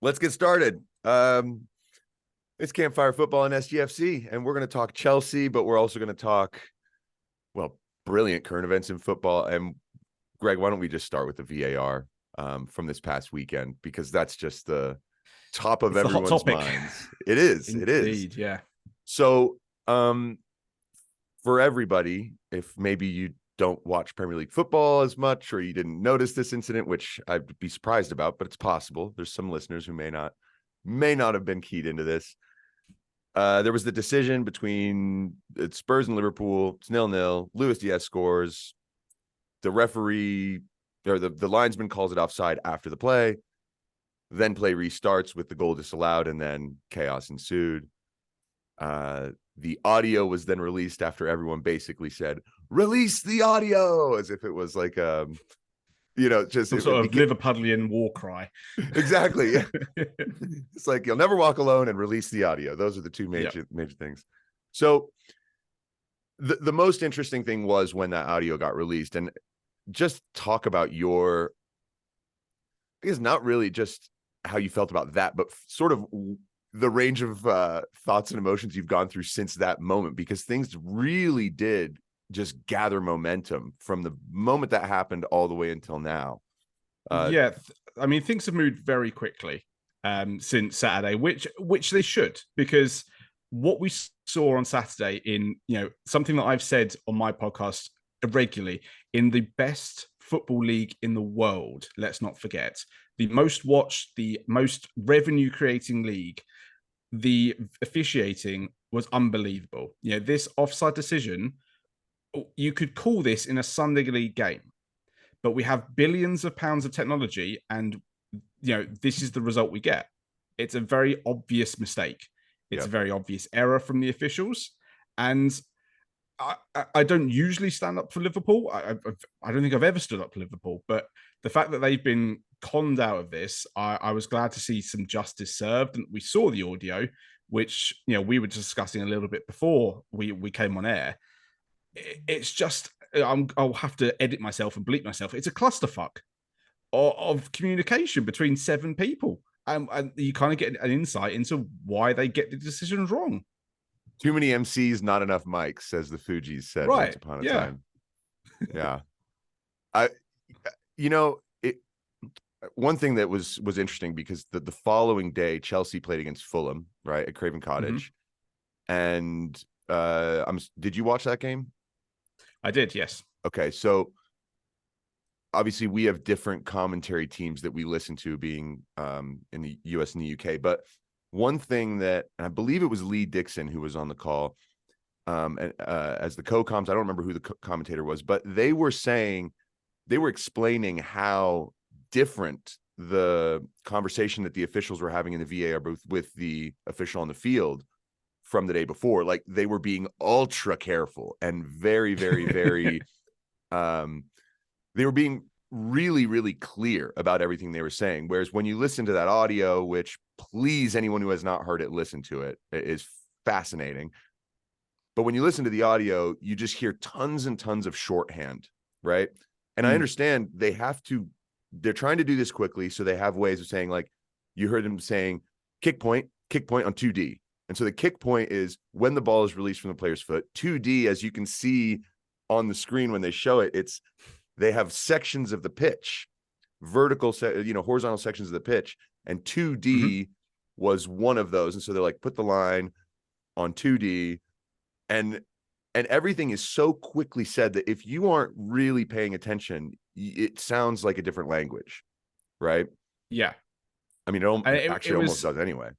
Let's get started. It's Campfire Football and SGFC, and we're going to talk Chelsea, but we're also going to talk, brilliant current events in football. And Greg, why don't we just start with the VAR from this past weekend, because that's just the top of everyone's minds. It is. Indeed, it is. Yeah. So for everybody, if maybe you don't watch Premier League football as much, or you didn't notice this incident, which I'd be surprised about, but it's possible. There's some listeners who may not have been keyed into this. There was the decision between Spurs and Liverpool. It's 0-0. Luis Diaz scores. The referee or the linesman calls it offside after the play. Then play restarts with the goal disallowed, and then chaos ensued. The audio was then released after everyone basically said, "Release the audio," as if it was like just some sort of Liverpudlian war cry. Exactly. Yeah. It's like, you'll never walk alone and release the audio. Those are the two major things. So the most interesting thing was when that audio got released, and just talk about I guess not really just how you felt about that, but sort of the range of thoughts and emotions you've gone through since that moment, because things really did just gather momentum from the moment that happened all the way until now. I mean, things have moved very quickly since Saturday, which they should, because what we saw on Saturday in, something that I've said on my podcast regularly, in the best football league in the world, let's not forget, the most watched, the most revenue creating league, the officiating was unbelievable. This offside decision, you could call this in a Sunday league game, but we have billions of pounds of technology, and this is the result we get. It's a very obvious mistake. It's a very obvious error from the officials, and I don't usually stand up for Liverpool. I don't think I've ever stood up for Liverpool, but the fact that they've been conned out of this, I was glad to see some justice served, and we saw the audio, which we were discussing a little bit before we came on air. It's just, I'll have to edit myself and bleep myself. It's a clusterfuck of communication between 7 people, and you kind of get an insight into why they get the decisions wrong. Too many MCs, not enough mics, says the Fugees said once upon a time. Yeah. One thing that was interesting, because the following day, Chelsea played against Fulham, right, at Craven Cottage. Mm-hmm. And did you watch that game? I did, yes. Okay, so obviously we have different commentary teams that we listen to, being in the US and the UK, but one thing that, and I believe it was Lee Dixon who was on the call as the co-coms. I don't remember who the commentator was, but they were explaining how different the conversation that the officials were having in the VAR booth with the official on the field from the day before. Like, they were being ultra careful and very, very, very, they were being really, really clear about everything they were saying. Whereas when you listen to that audio, which, please, anyone who has not heard it, listen to it. It is fascinating. But when you listen to the audio, you just hear tons and tons of shorthand, right? And I understand they're trying to do this quickly, so they have ways of saying, like, you heard them saying kick point on 2D. And so the kick point is when the ball is released from the player's foot. 2D, as you can see on the screen when they show it, they have sections of the pitch, horizontal sections of the pitch, and 2D was one of those. And so they're like, put the line on 2D, and everything is so quickly said that if you aren't really paying attention, it sounds like a different language, right? Yeah. I mean, it almost does anyway.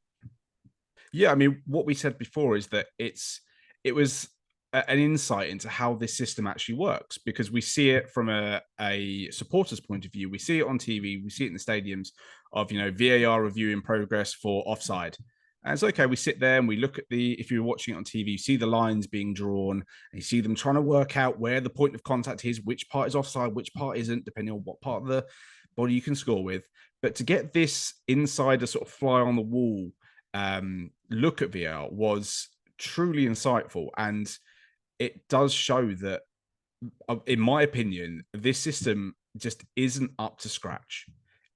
Yeah, I mean, what we said before is that it was an insight into how this system actually works, because we see it from a supporter's point of view. We see it on TV, we see it in the stadiums of, VAR review in progress for offside. And it's okay, we sit there and we look at if you're watching it on TV, you see the lines being drawn, and you see them trying to work out where the point of contact is, which part is offside, which part isn't, depending on what part of the body you can score with. But to get this insider sort of fly on the wall look at VAR was truly insightful, and it does show that, in my opinion, this system just isn't up to scratch.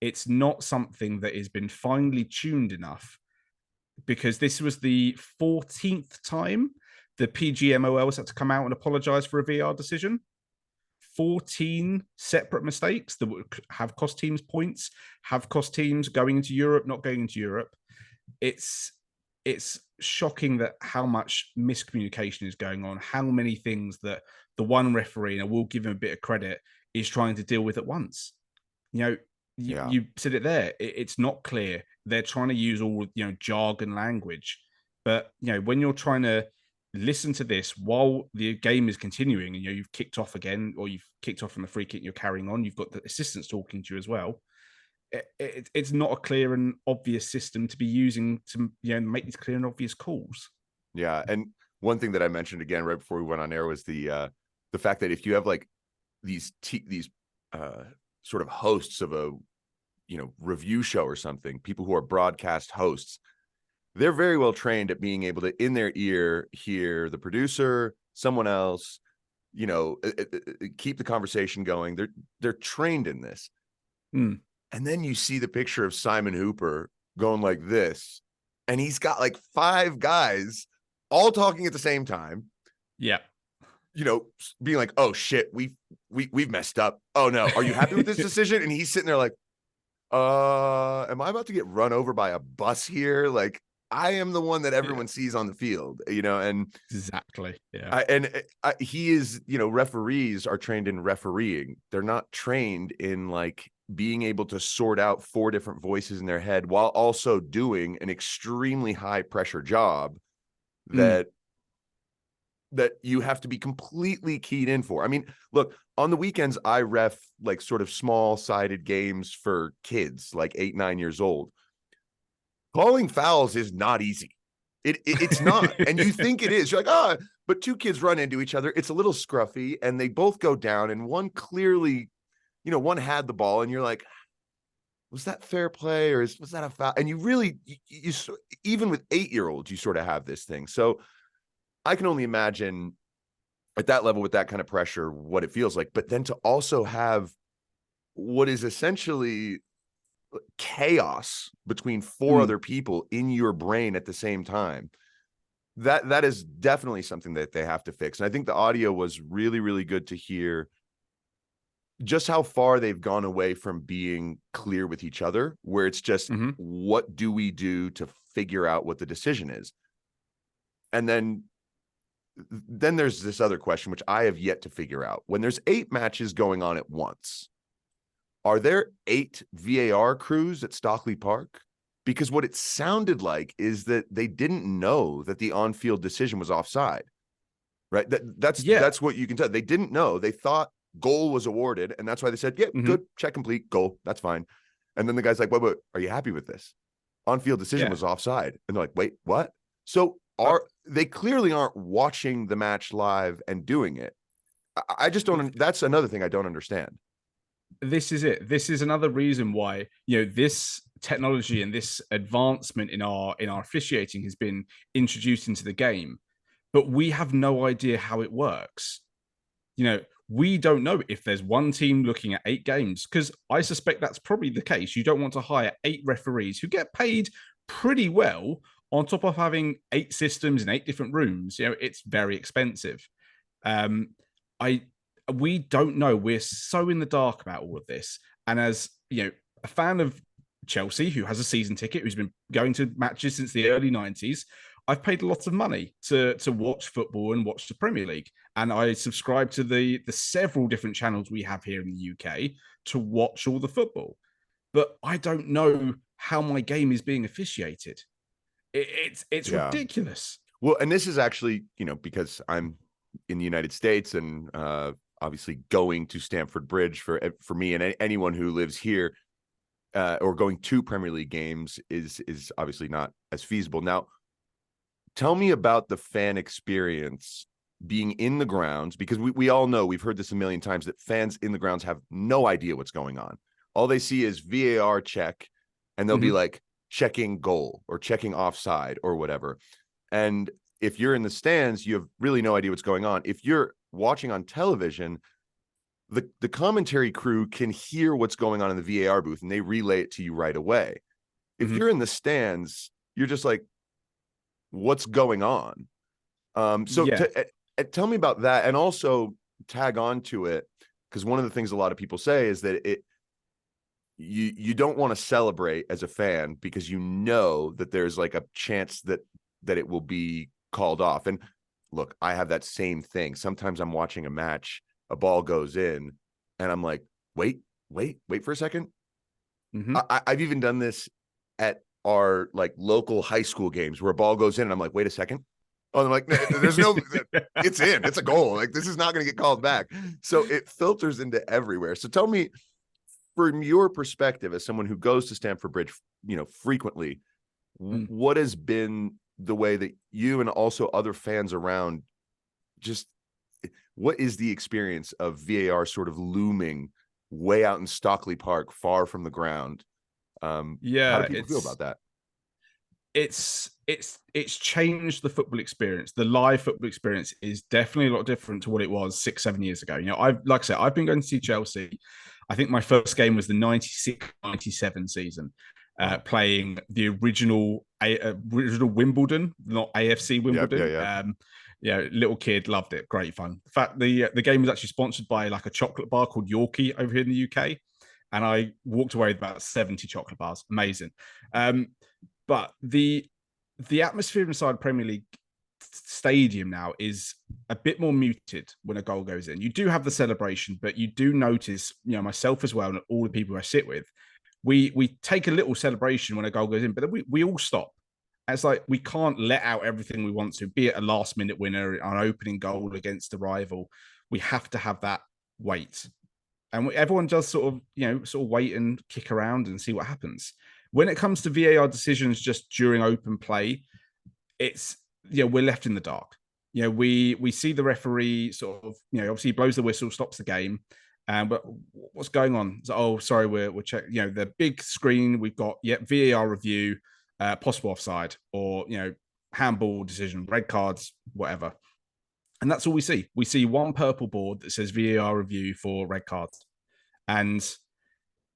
it's not something that has been finely tuned enough, because this was the 14th time the PGMOLs had to come out and apologize for a VR decision. 14 separate mistakes that would have cost teams points, have cost teams going into Europe, not going into Europe. It's shocking that how much miscommunication is going on, how many things that the one referee, and I will give him a bit of credit, is trying to deal with at once. You said it there. It's not clear. They're trying to use all jargon language, but when you're trying to listen to this while the game is continuing, and you've kicked off again, or you've kicked off from a free kick, you're carrying on. You've got the assistants talking to you as well. It's not a clear and obvious system to be using to make these clear and obvious calls. Yeah, and one thing that I mentioned again right before we went on air was the fact that if you have like these sort of hosts of a review show or something, people who are broadcast hosts, they're very well trained at being able to in their ear hear the producer, someone else, keep the conversation going. They're trained in this. And then you see the picture of Simon Hooper going like this, and he's got like 5 guys all talking at the same time. Yeah. Being like, oh shit, we've messed up. Oh no, are you happy with this decision? And he's sitting there like, am I about to get run over by a bus here? Like, I am the one that everyone sees on the field, and exactly. Yeah. He is, referees are trained in refereeing. They're not trained in like being able to sort out 4 different voices in their head while also doing an extremely high pressure job that you have to be completely keyed in for. I mean, look, on the weekends, I ref like sort of small sided games for kids, like 8, 9 years old. Calling fouls is not easy. It's not. And you think it is. You're like, but 2 kids run into each other. It's a little scruffy and they both go down, and one clearly, one had the ball, and you're like, was that fair play or was that a foul? And you really, you even with 8-year-olds, you sort of have this thing. So I can only imagine at that level with that kind of pressure, what it feels like. But then to also have what is essentially chaos between 4 other people in your brain at the same time, that is definitely something that they have to fix. And I think the audio was really, really good to hear just how far they've gone away from being clear with each other, where it's just, what do we do to figure out what the decision is? And then there's this other question, which I have yet to figure out. When there's 8 matches going on at once, are there 8 VAR crews at Stockley Park? Because what it sounded like is that they didn't know that the on-field decision was offside, right? That's what you can tell. They didn't know. They thought goal was awarded, and that's why they said, good, check complete, goal, that's fine. And then the guy's like, wait, are you happy with this? On-field decision was offside. And they're like, wait, what? So they clearly aren't watching the match live and doing it. I just don't. That's another thing I don't understand. This is it. This is another reason why this technology and this advancement in our officiating has been introduced into the game, but we have no idea how it works. We don't know if there's one team looking at 8 games, because I suspect that's probably the case. You don't want to hire 8 referees who get paid pretty well on top of having 8 systems in 8 different rooms. It's very expensive. We don't know. We're so in the dark about all of this. And as a fan of Chelsea, who has a season ticket, who's been going to matches since the early 90s, I've paid lots of money to watch football and watch the Premier League. And I subscribe to the several different channels we have here in the UK to watch all the football. But I don't know how my game is being officiated. It's ridiculous. Well, and this is actually, because I'm in the United States and obviously going to Stamford Bridge for me and anyone who lives here or going to Premier League games is obviously not as feasible. Now, tell me about the fan experience being in the grounds, because we all know, we've heard this a million times, that fans in the grounds have no idea what's going on. All they see is VAR check, and they'll be like checking goal or checking offside or whatever. And if you're in the stands, you have really no idea what's going on. If you're watching on television, the commentary crew can hear what's going on in the VAR booth and they relay it to you right away. If you're in the stands, you're just like, what's going on? Tell me about that, and also tag on to it, because one of the things a lot of people say is that you don't want to celebrate as a fan because you know that there's like a chance that it will be called off. And look, I have that same thing. Sometimes I'm watching a match, a ball goes in, and I'm like, wait for a second. I've even done this at our like local high school games where a ball goes in and I'm like, wait a second. Oh, I'm like, there's no, it's in, it's a goal. Like, this is not going to get called back. So it filters into everywhere. So tell me, from your perspective as someone who goes to Stamford Bridge, frequently, what has been the way that you and also other fans around, just what is the experience of VAR sort of looming way out in Stockley Park, far from the ground? How do people feel about that? It's changed the football experience. The live football experience is definitely a lot different to what it was 6-7 years ago. I've been going to see Chelsea. I think my first game was the 96-97 season, playing the original Wimbledon, not AFC Wimbledon. Little kid, loved it, great fun. In fact, the game was actually sponsored by like a chocolate bar called Yorkie over here in the UK, and I walked away with about 70 chocolate bars. Amazing. But the atmosphere inside Premier League stadium now is a bit more muted when a goal goes in. You do have the celebration, but you do notice, myself as well, and all the people I sit with, we take a little celebration when a goal goes in, but then we all stop. It's like we can't let out everything we want to, be it a last-minute winner, an opening goal against a rival. We have to have that wait. And everyone does sort of wait and kick around and see what happens. When it comes to VAR decisions just during open play, it's, we're left in the dark. We see the referee sort of, obviously he blows the whistle, stops the game. But what's going on? So, sorry, we're checking, the big screen, we've got, VAR review, possible offside, or, handball decision, red cards, whatever. And that's all we see. We see one purple board that says VAR review for red cards. And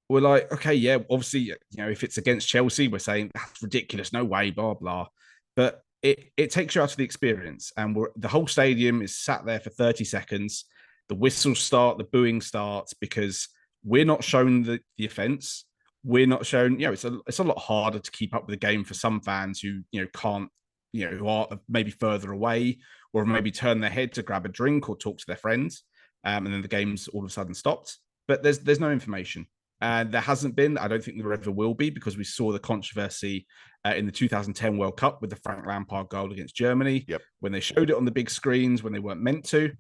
we're like, okay, obviously, if it's against Chelsea, we're saying that's ridiculous, no way, blah, blah. But it takes you out of the experience. And the whole stadium is sat there for 30 seconds. The whistles start, the booing starts, because we're not shown the offense. We're not shown, it's a lot harder to keep up with the game for some fans who, can't, who are maybe further away, or maybe turn their head to grab a drink or talk to their friends. And then the game's all of a sudden stopped. But there's no information. And there hasn't been. I don't think there ever will be, because we saw the controversy in the 2010 World Cup with the Frank Lampard goal against Germany, when they showed it on the big screens when they weren't meant to.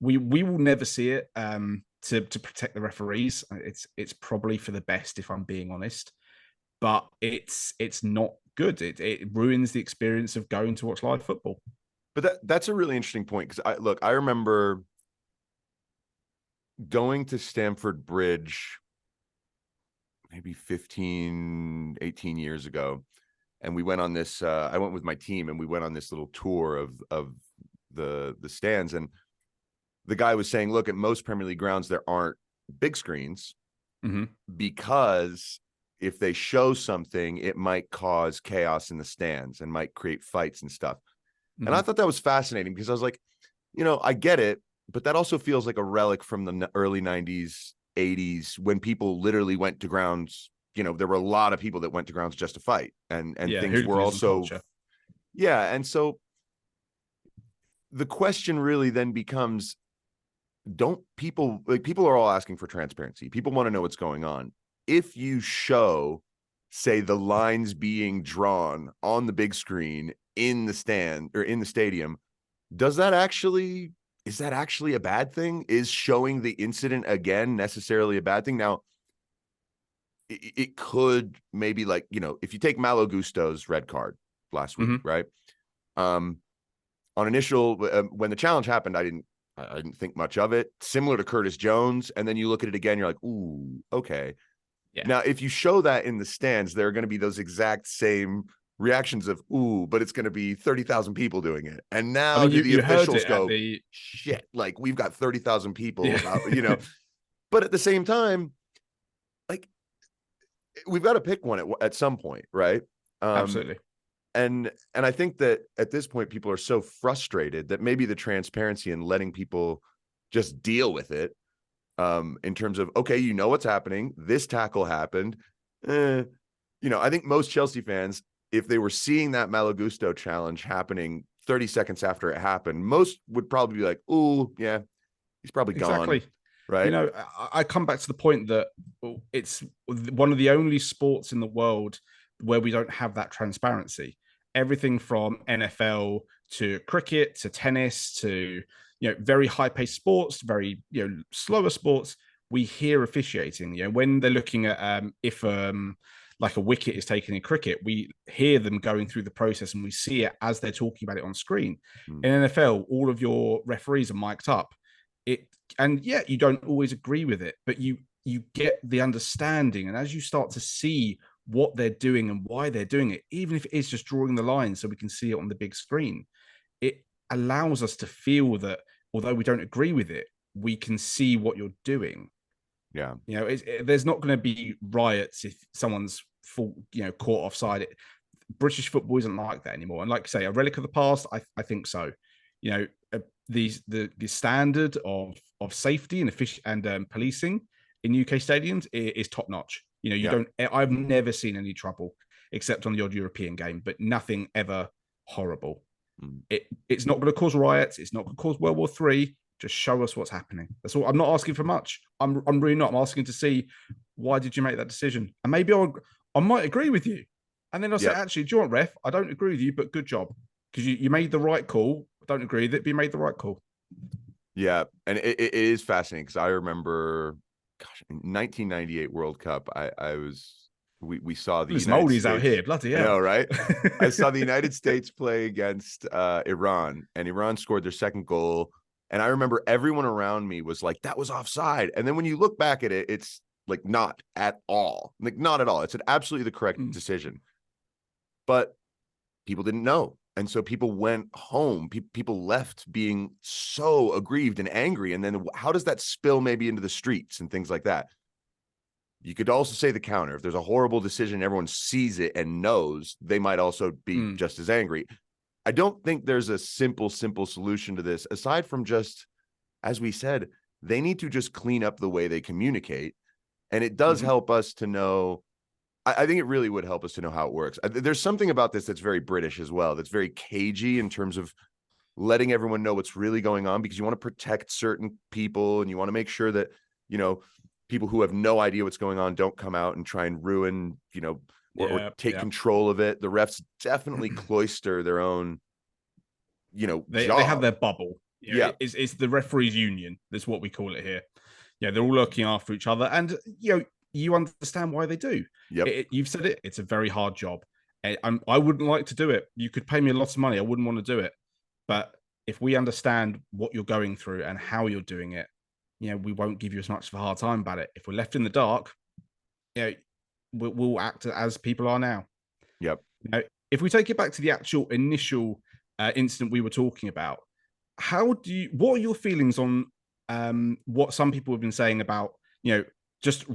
We will never see it to protect the referees. It's probably for the best, if I'm being honest. But it's not good. It ruins the experience of going to watch live football. But that's a really interesting point, because I remember going to Stamford Bridge maybe 15, 18 years ago. And we went on this, I went with my team, and we went on this little tour of the stands. And the guy was saying, look, at most Premier League grounds, there aren't big screens, because if they show something, it might cause chaos in the stands and might create fights and stuff. And I thought that was fascinating, because I was like, I get it, but that also feels like a relic from the early 90s, 80s, when people literally went to grounds. There were a lot of people that went to grounds just to fight, and things were also, and so the question really then becomes, people are all asking for transparency. People want to know what's going on. If you show, say, the lines being drawn on the big screen in the stand or in the stadium, is that actually a bad thing? Is showing the incident again necessarily a bad thing? Now, it could maybe, like, if you take Malo Gusto's red card last week, right? On initial, when the challenge happened, I didn't think much of it. Similar to Curtis Jones, and then you look at it again, you're like, ooh, okay. Yeah. Now, if you show that in the stands, there are going to be those exact same reactions of, ooh, but it's going to be 30,000 people doing it. And now the officials go, shit, like, we've got 30,000 people, But at the same time, like, we've got to pick one at some point, right? Absolutely. And I think that at this point, people are so frustrated that maybe the transparency and letting people just deal with it, in terms of, okay, you know what's happening. This tackle happened. I think most Chelsea fans, if they were seeing that Malagusto challenge happening 30 seconds after it happened, most would probably be like, "Oh, yeah, he's probably gone." Right. I come back to the point that it's one of the only sports in the world where we don't have that transparency. Everything from NFL to cricket to tennis to very high-paced sports, very slower sports, we hear officiating. When they're looking at if like a wicket is taken in cricket, we hear them going through the process and we see it as they're talking about it on screen. In NFL, all of your referees are mic'd up. You don't always agree with it, but you get the understanding, and as you start to see what they're doing and why they're doing it, even if it is just drawing the line so we can see it on the big screen, it allows us to feel that although we don't agree with it, we can see what you're doing. Yeah. There's not going to be riots if someone's caught offside. British football isn't like that anymore. And like I say, a relic of the past, I think so. The standard of safety and policing in UK stadiums is top notch. I've never seen any trouble except on the odd European game, but nothing ever horrible. It's not going to cause riots. It's not going to cause World War III. Just show us what's happening. That's all. I'm not asking for much. I'm really not. I'm asking to see, why did you make that decision? And maybe I might agree with you. And then I'll say, actually, do you want, ref? I don't agree with you, but good job. Because you made the right call. I don't agree with it, but you made the right call. Yeah. And it is fascinating because I remember, in 1998 World Cup, we saw the United States out here, bloody hell. I know, right? I saw the United States play against Iran, and Iran scored their second goal. And I remember everyone around me was like, that was offside. And then when you look back at it, it's like not at all. Like, not at all. It's absolutely the correct decision. But people didn't know. And so people went home. People left being so aggrieved and angry. And then how does that spill maybe into the streets and things like that? You could also say the counter. If there's a horrible decision, everyone sees it and knows, they might also be just as angry. I don't think there's a simple solution to this, aside from just, as we said, they need to just clean up the way they communicate. And it does help us to know. I think it really would help us to know how it works. There's something about this that's very British as well, that's very cagey in terms of letting everyone know what's really going on, because you want to protect certain people and you want to make sure that, people who have no idea what's going on don't come out and try and ruin, or take control of it. The refs definitely cloister their own, job. They have their bubble. It's the referees union. That's what we call it here. They're all looking after each other, and you understand why they do. You've said it. It's a very hard job. I wouldn't like to do it. You could pay me a lot of money. I wouldn't want to do it. But if we understand what you're going through and how you're doing it, we won't give you as much of a hard time about it. If we're left in the dark, we'll act as people are now. Yep. If we take it back to the actual initial incident we were talking about, what are your feelings on what some people have been saying about, just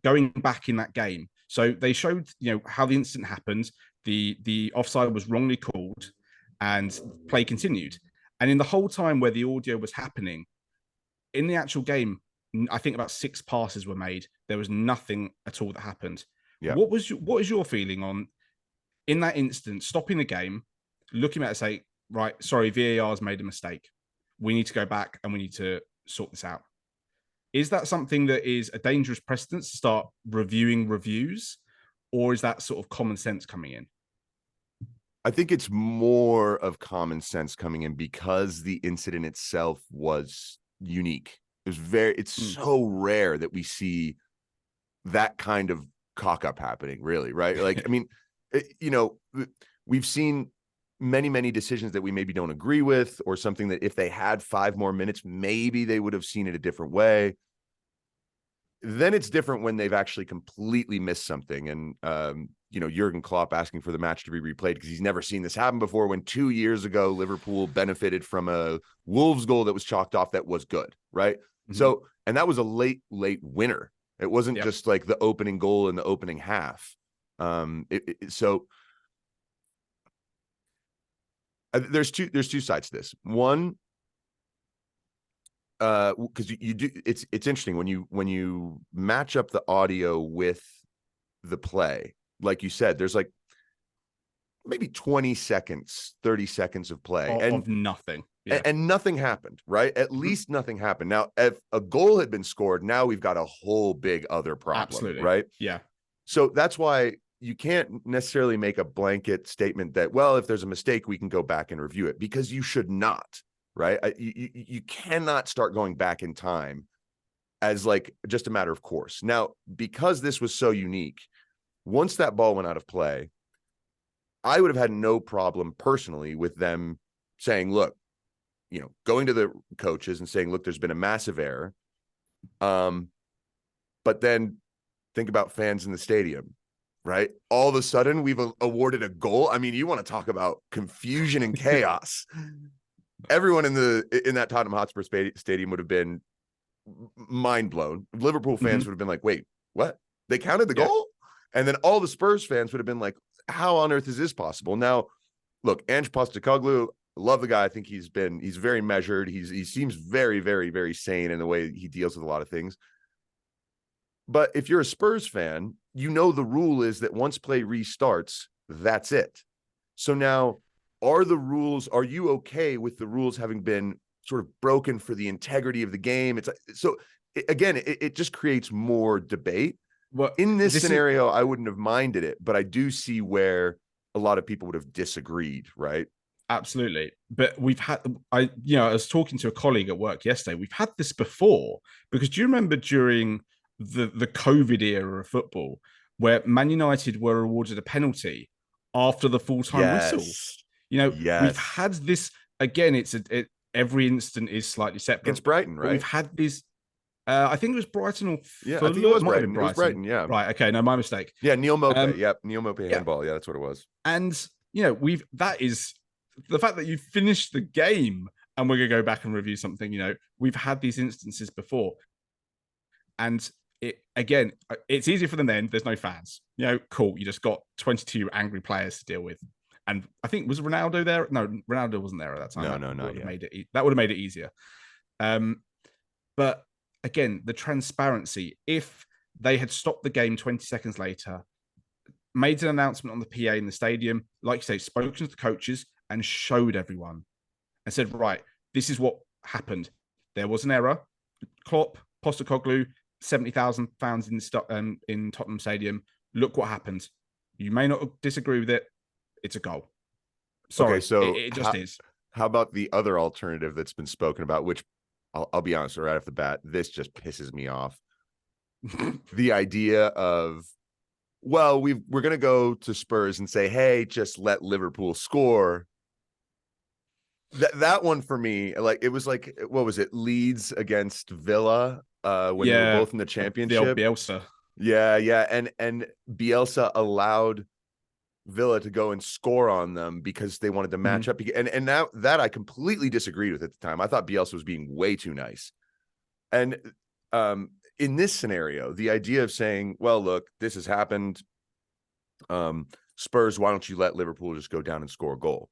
going back in that game? So they showed, how the incident happened. The offside was wrongly called and play continued. And in the whole time where the audio was happening, in the actual game, I think about 6 passes were made. There was nothing at all that happened. Yeah. What is your feeling on, in that instance, stopping the game, looking at it and say, right, sorry, VAR has made a mistake. We need to go back and we need to sort this out. Is that something that is a dangerous precedent to start reviewing reviews, or is that sort of common sense coming in? I think it's more of common sense coming in because the incident itself was unique. It's so rare that we see that kind of cock up happening, really, right? Like, I mean, we've seen many decisions that we maybe don't agree with, or something that if they had 5 more minutes, maybe they would have seen it a different way. Then it's different when they've actually completely missed something. And, Jurgen Klopp asking for the match to be replayed because he's never seen this happen before, when 2 years ago, Liverpool benefited from a Wolves goal that was chalked off that was good, right? Mm-hmm. So And that was a late winner. It wasn't just like the opening goal in the opening half. So there's two sides to this. One, because you do, it's interesting when you match up the audio with the play, like you said, there's like maybe 20 seconds, 30 seconds of play of nothing. And nothing happened, right? At least nothing happened. Now, if a goal had been scored, now we've got a whole big other problem. Absolutely. Right? Yeah. So that's why you can't necessarily make a blanket statement that, well, if there's a mistake, we can go back and review it, because you should not, right? You cannot start going back in time as like just a matter of course. Now, because this was so unique, once that ball went out of play, I would have had no problem personally with them saying, look, going to the coaches and saying, look, there's been a massive error. But then think about fans in the stadium, right? All of a sudden we've awarded a goal. I mean, you want to talk about confusion and chaos. Everyone in that Tottenham Hotspur stadium would have been mind blown. Liverpool fans would have been like, wait, what? They counted the goal? And then all the Spurs fans would have been like, how on earth is this possible? Now, look, Ange Postecoglou, love the guy. I think he's very measured. He seems very, very, very sane in the way he deals with a lot of things. But if you're a Spurs fan, the rule is that once play restarts, that's it. So now, are you okay with the rules having been sort of broken for the integrity of the game? It just creates more debate. Well, in this scenario, I wouldn't have minded it, but I do see where a lot of people would have disagreed, right? Absolutely. But I was talking to a colleague at work yesterday. We've had this before, because do you remember during the COVID era of football where Man United were awarded a penalty after the full-time whistle? We've had this again. Every instant is slightly separate. It's Brighton, right? We've had these. I think it was Brighton or Fulham. I think it was Brighton. It was Brighton, yeah. Right. Okay. No, my mistake. Yeah, Neil Maupay. Neil Maupay handball. Yeah, that's what it was. And that is the fact that you finished the game and we're gonna go back and review something. We've had these instances before, and it's easier for them then. There's no fans. Cool. You just got 22 angry players to deal with. And I think, was Ronaldo there? No, Ronaldo wasn't there at that time. No, not yet. That would have made it easier. But again, the transparency, if they had stopped the game 20 seconds later, made an announcement on the PA in the stadium, like you say, spoken to the coaches and showed everyone and said, right, this is what happened. There was an error. Klopp, Postecoglou, 70,000 fans in Tottenham Stadium. Look what happened. You may not disagree with it. It's a goal. Sorry, okay, so it just is. How about the other alternative that's been spoken about, which I'll be honest, right off the bat, this just pisses me off. The idea of, well, we're going to go to Spurs and say, hey, just let Liverpool score. That one for me, like, it was like, what was it? Leeds against Villa when they were both in the championship. The old Bielsa. Yeah. And Bielsa allowed Villa to go and score on them because they wanted to match up. And now that I completely disagreed with at the time. I thought Bielsa was being way too nice. And in this scenario, the idea of saying, well, look, this has happened. Spurs, why don't you let Liverpool just go down and score a goal?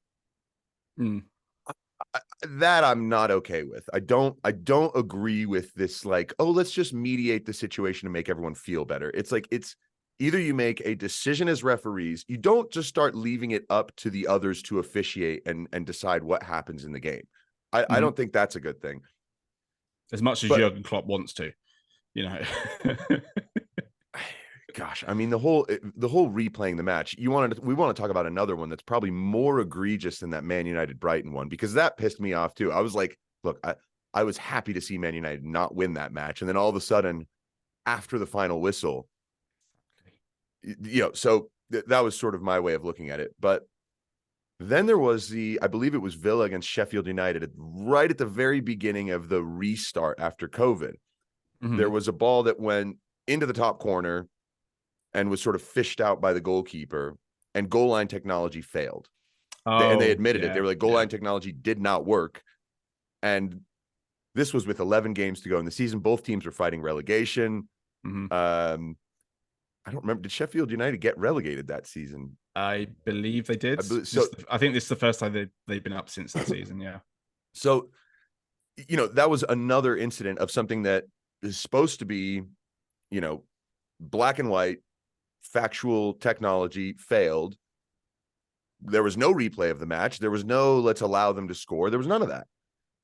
That I'm not okay with. I don't agree with this, like, oh, let's just mediate the situation to make everyone feel better. It's like, it's either you make a decision as referees, you don't just start leaving it up to the others to officiate and decide what happens in the game. I don't think that's a good thing. As much as Jurgen Klopp wants to, Gosh, I mean, the whole replaying the match. We want to talk about another one that's probably more egregious than that Man United Brighton one, because that pissed me off too. I was like, look, I was happy to see Man United not win that match, and then all of a sudden, after the final whistle, so that was sort of my way of looking at it. But then there was I believe it was Villa against Sheffield United, right at the very beginning of the restart after COVID. There was a ball that went into the top corner and was sort of fished out by the goalkeeper, and goal line technology failed. And they admitted it. They were like, goal line technology did not work. And This was with 11 games to go in the season. Both teams were fighting relegation. I don't remember. Did Sheffield United get relegated that season? I believe they did. So I think this is the first time they've been up since that season. Yeah. So, that was another incident of something that is supposed to be, black and white, factual technology failed. There was no replay of the match. There was no let's allow them to score. There was none of that.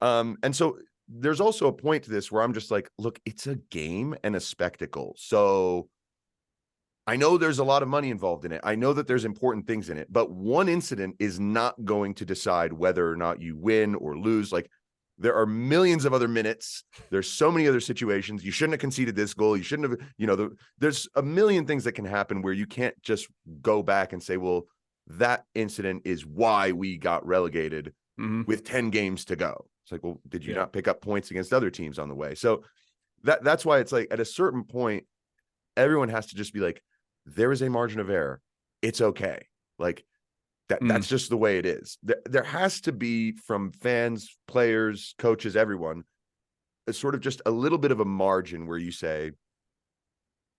And so there's also a point to this where I'm just like, look, it's a game and a spectacle. So I know there's a lot of money involved in it. I know that there's important things in it, but one incident is not going to decide whether or not you win or lose. Like, there are millions of other minutes. There's so many other situations. You shouldn't have conceded this goal. You shouldn't have, there's a million things that can happen where you can't just go back and say, well, that incident is why we got relegated with 10 games to go. It's like, well, did you not pick up points against other teams on the way? So that's why it's like, at a certain point, everyone has to just be like, there is a margin of error. It's okay. Like that's just the way it is. There has to be, from fans, players, coaches, everyone, a sort of just a little bit of a margin where you say,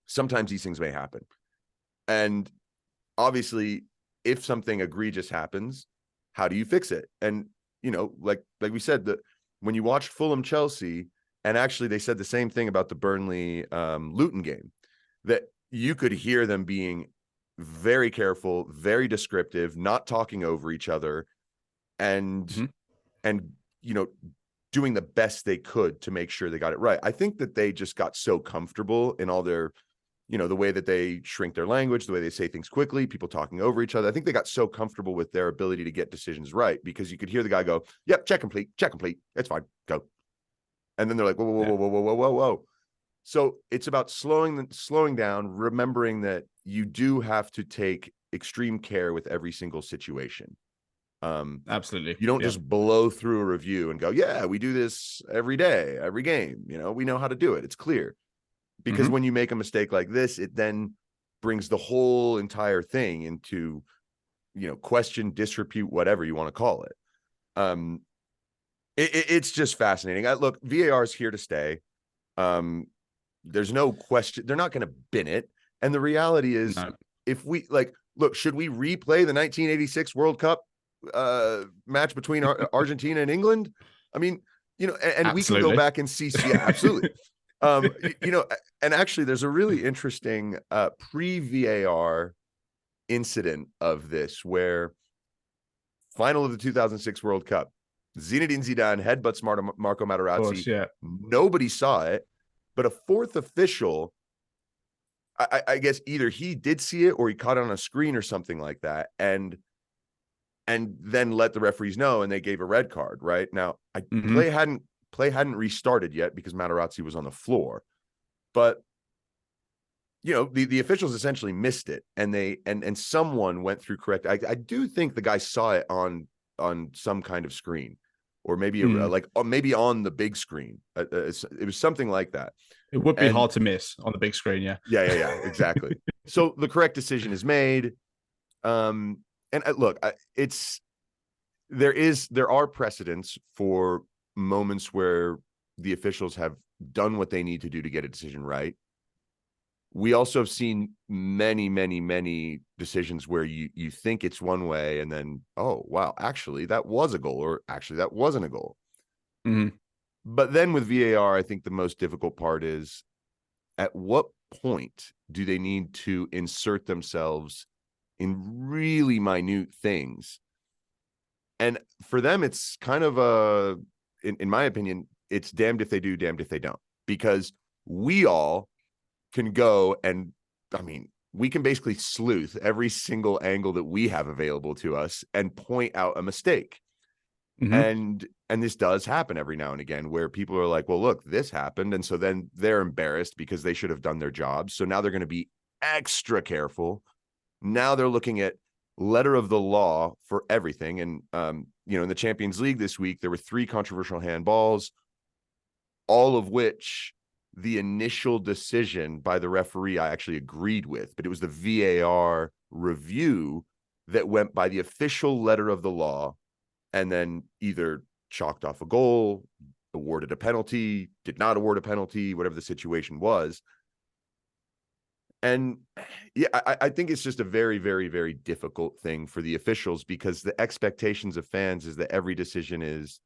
sometimes these things may happen. And obviously, if something egregious happens, how do you fix it? And, like we said, that when you watched Fulham Chelsea, and actually they said the same thing about the Burnley Luton game, that you could hear them being very careful, very descriptive, not talking over each other, and doing the best they could to make sure they got it right. I think that they just got so comfortable in all their, the way that they shrink their language, the way they say things quickly, people talking over each other. I think they got so comfortable with their ability to get decisions right, because you could hear the guy go, yep, check complete, it's fine, go. And then they're like, whoa. So it's about slowing down, remembering that you do have to take extreme care with every single situation. Absolutely. You don't just blow through a review and go, yeah, we do this every day, every game. We know how to do it. It's clear. Because when you make a mistake like this, it then brings the whole entire thing into, question, disrepute, whatever you want to call it. It's just fascinating. Look, VAR is here to stay. There's no question. They're not going to bin it. And the reality is, if we look, should we replay the 1986 World Cup match between Argentina and England? I mean, and we can go back and see. Yeah, absolutely. And actually there's a really interesting pre-VAR incident of this, where final of the 2006 World Cup, Zinedine Zidane headbutts Marco Materazzi. Of course, yeah. Nobody saw it, but a fourth official, I guess either he did see it or he caught it on a screen or something like that, and then let the referees know, and they gave a red card. Right now, play hadn't restarted yet because Materazzi was on the floor, but the officials essentially missed it, and and someone went through correct. I do think the guy saw it on some kind of screen, or maybe maybe on the big screen. It was something like that. It would be hard to miss on the big screen. Yeah, exactly. So the correct decision is made. And look, there are precedents for moments where the officials have done what they need to do to get a decision right. We also have seen many decisions where you think it's one way, and then, oh, wow, actually that was a goal, or actually that wasn't a goal. But then with VAR, I think the most difficult part is, at what point do they need to insert themselves in really minute things? And for them, it's kind of in my opinion, it's damned if they do, damned if they don't, because we all can go and, we can basically sleuth every single angle that we have available to us and point out a mistake. And this does happen every now and again, where people are like, well, look, this happened. And so then they're embarrassed because they should have done their job. So now they're going to be extra careful. Now they're looking at letter of the law for everything. And, in the Champions League this week, there were 3 controversial handballs, all of which the initial decision by the referee I actually agreed with, but it was the VAR review that went by the official letter of the law, and then either chalked off a goal, awarded a penalty, did not award a penalty, whatever the situation was. And yeah, I think it's just a very, very, very difficult thing for the officials, because the expectations of fans is that every decision is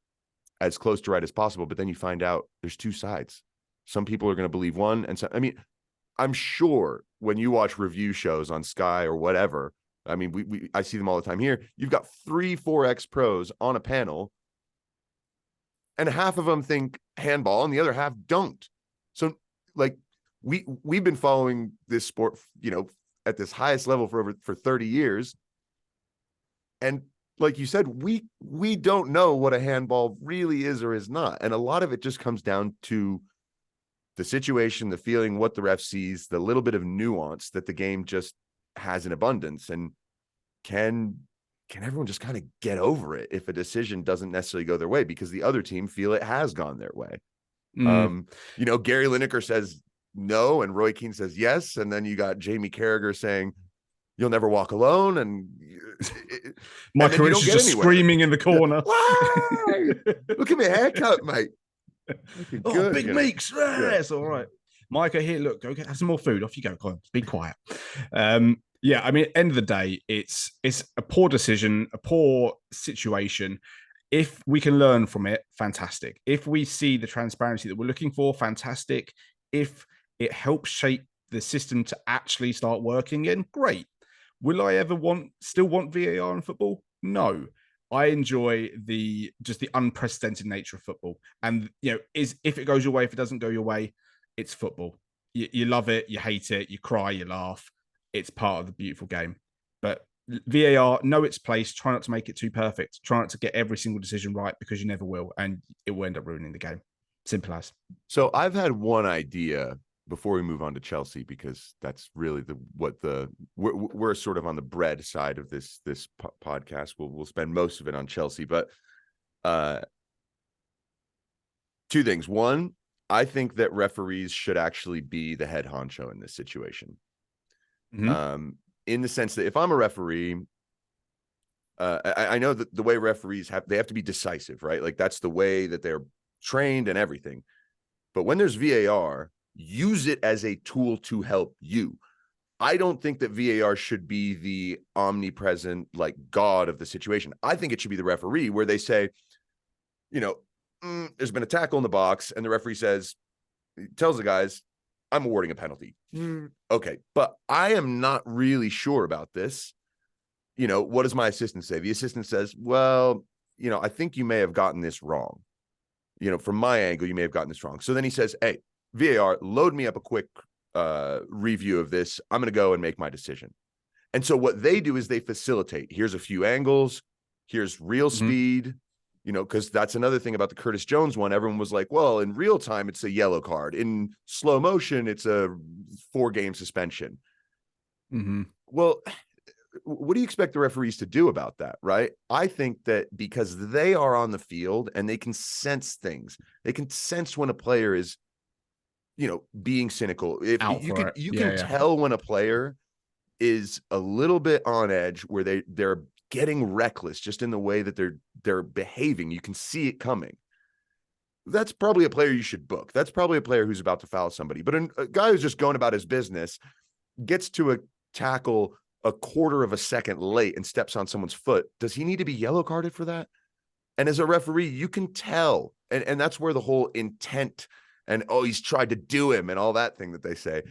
as close to right as possible. But then you find out there's two sides. Some people are going to believe one. And so, I mean, I'm sure when you watch review shows on Sky or whatever, I mean, I see them all the time here. You've got 3-4 ex-pros on a panel, and half of them think handball and the other half don't. So like, we've been following this sport, at this highest level for 30 years. And like you said, we don't know what a handball really is or is not. And a lot of it just comes down to the situation, the feeling, what the ref sees, the little bit of nuance that the game just has in abundance. And can everyone just kind of get over it if a decision doesn't necessarily go their way because the other team feel it has gone their way? Gary Lineker says no, and Roy Keane says yes. And then you got Jamie Carragher saying, "You'll never walk alone." And Mike Rich is just screaming in the corner. Why? Look at my haircut, mate. Good, Big Meeks. It's all right. Micah, here, look, go have some more food. Off you go. Come on, be quiet. Yeah, I mean, end of the day, it's a poor decision, a poor situation. If we can learn from it, fantastic. If we see the transparency that we're looking for, fantastic. If it helps shape the system to actually start working in, great. Will I ever still want VAR in football? No. I enjoy the unprecedented nature of football. And, if it goes your way, if it doesn't go your way, it's football. You love it, you hate it, you cry, you laugh. It's part of the beautiful game. But VAR, know its place. Try not to make it too perfect. Try not to get every single decision right, because you never will. And it will end up ruining the game. Simple as. So I've had one idea before we move on to Chelsea, because that's really we're sort of on the bread side of this podcast. We'll spend most of it on Chelsea, but two things. One, I think that referees should actually be the head honcho in this situation. Mm-hmm. In the sense that if I'm a referee, I know that the way referees have to be decisive, right? Like, that's the way that they're trained and everything. But when there's VAR, use it as a tool to help you. I don't think that VAR should be the omnipresent, like, god of the situation. I think it should be the referee, where they say, there's been a tackle in the box, and the referee tells the guys, "I'm awarding a penalty." Okay, but I am not really sure about this. What does my assistant say? The assistant says, "Well, I think you may have gotten this wrong. From my angle, you may have gotten this wrong." So then he says, "Hey, VAR, load me up a quick review of this. I'm going to go and make my decision." And so what they do is they facilitate. Here's a few angles. Here's real speed. Because that's another thing about the Curtis Jones one. Everyone was like, well, in real time, it's a yellow card. In slow motion, it's a 4-game suspension. Mm-hmm. Well, what do you expect the referees to do about that, right? I think that because they are on the field and they can sense things. They can sense when a player is, being cynical. If you can tell when a player is a little bit on edge, where they're getting reckless just in the way that they're behaving. You can see it coming. That's probably a player you should book. That's probably a player who's about to foul somebody. But a guy who's just going about his business gets to a tackle a quarter of a second late and steps on someone's foot. Does he need to be yellow carded for that? And as a referee, you can tell. And that's where the whole intent and, he's tried to do him and all that thing that they say.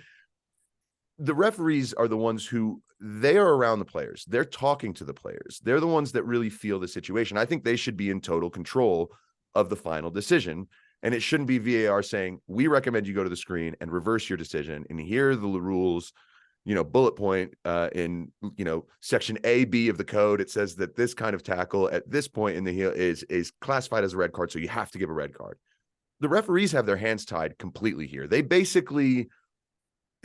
The referees are the ones who, they are around the players. They're talking to the players. They're the ones that really feel the situation. I think they should be in total control of the final decision. And it shouldn't be VAR saying, "We recommend you go to the screen and reverse your decision. And here are the rules, bullet point in, section A, B of the code. It says that this kind of tackle at this point in the heel is classified as a red card. So you have to give a red card." The referees have their hands tied completely here. They basically,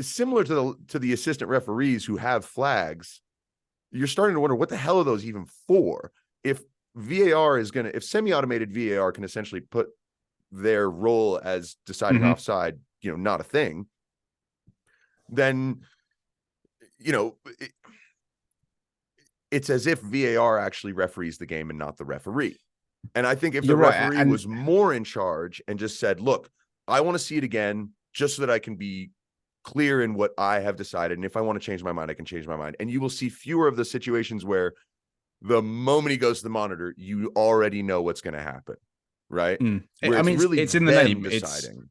similar to the assistant referees who have flags, you're starting to wonder, what the hell are those even for? If semi-automated VAR can essentially put their role as deciding offside, not a thing, then, it's as if VAR actually referees the game and not the referee. And I think if the You're right. referee And was more in charge and just said, look, I want to see it again just so that I can be clear in what I have decided. And if I want to change my mind, I can change my mind. And you will see fewer of the situations where the moment he goes to the monitor, you already know what's going to happen, right? Where I it's mean, really it's in the them name. deciding.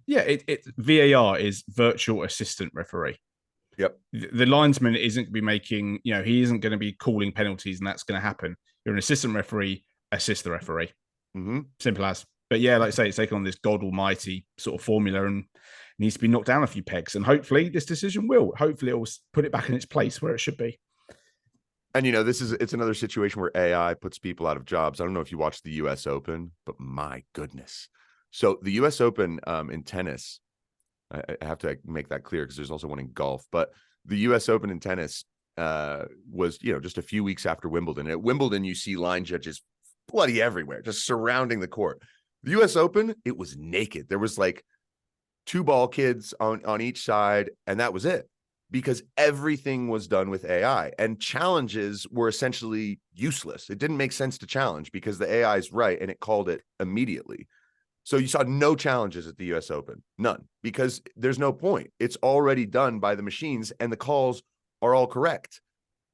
It VAR is virtual assistant referee. Yep. The linesman isn't going to be making, he isn't going to be calling penalties, and that's going to happen. You're an assistant referee, assist the referee. Mm-hmm. Simple as. But yeah, like I say, it's taken on this god almighty sort of formula and needs to be knocked down a few pegs. And hopefully this decision will. Hopefully it will put it back in its place where it should be. And it's another situation where AI puts people out of jobs. I don't know if you watched the US Open, but my goodness. So the US Open in tennis, I have to make that clear because there's also one in golf, but the US Open in tennis was, just a few weeks after Wimbledon. And at Wimbledon, you see line judges bloody everywhere, just surrounding the court. The US Open, it was naked. There was like 2 ball kids on each side, and that was it, because everything was done with AI, and challenges were essentially useless. It didn't make sense to challenge because the AI is right, and it called it immediately. So you saw no challenges at the US Open, none, because there's no point. It's already done by the machines, and the calls are all correct,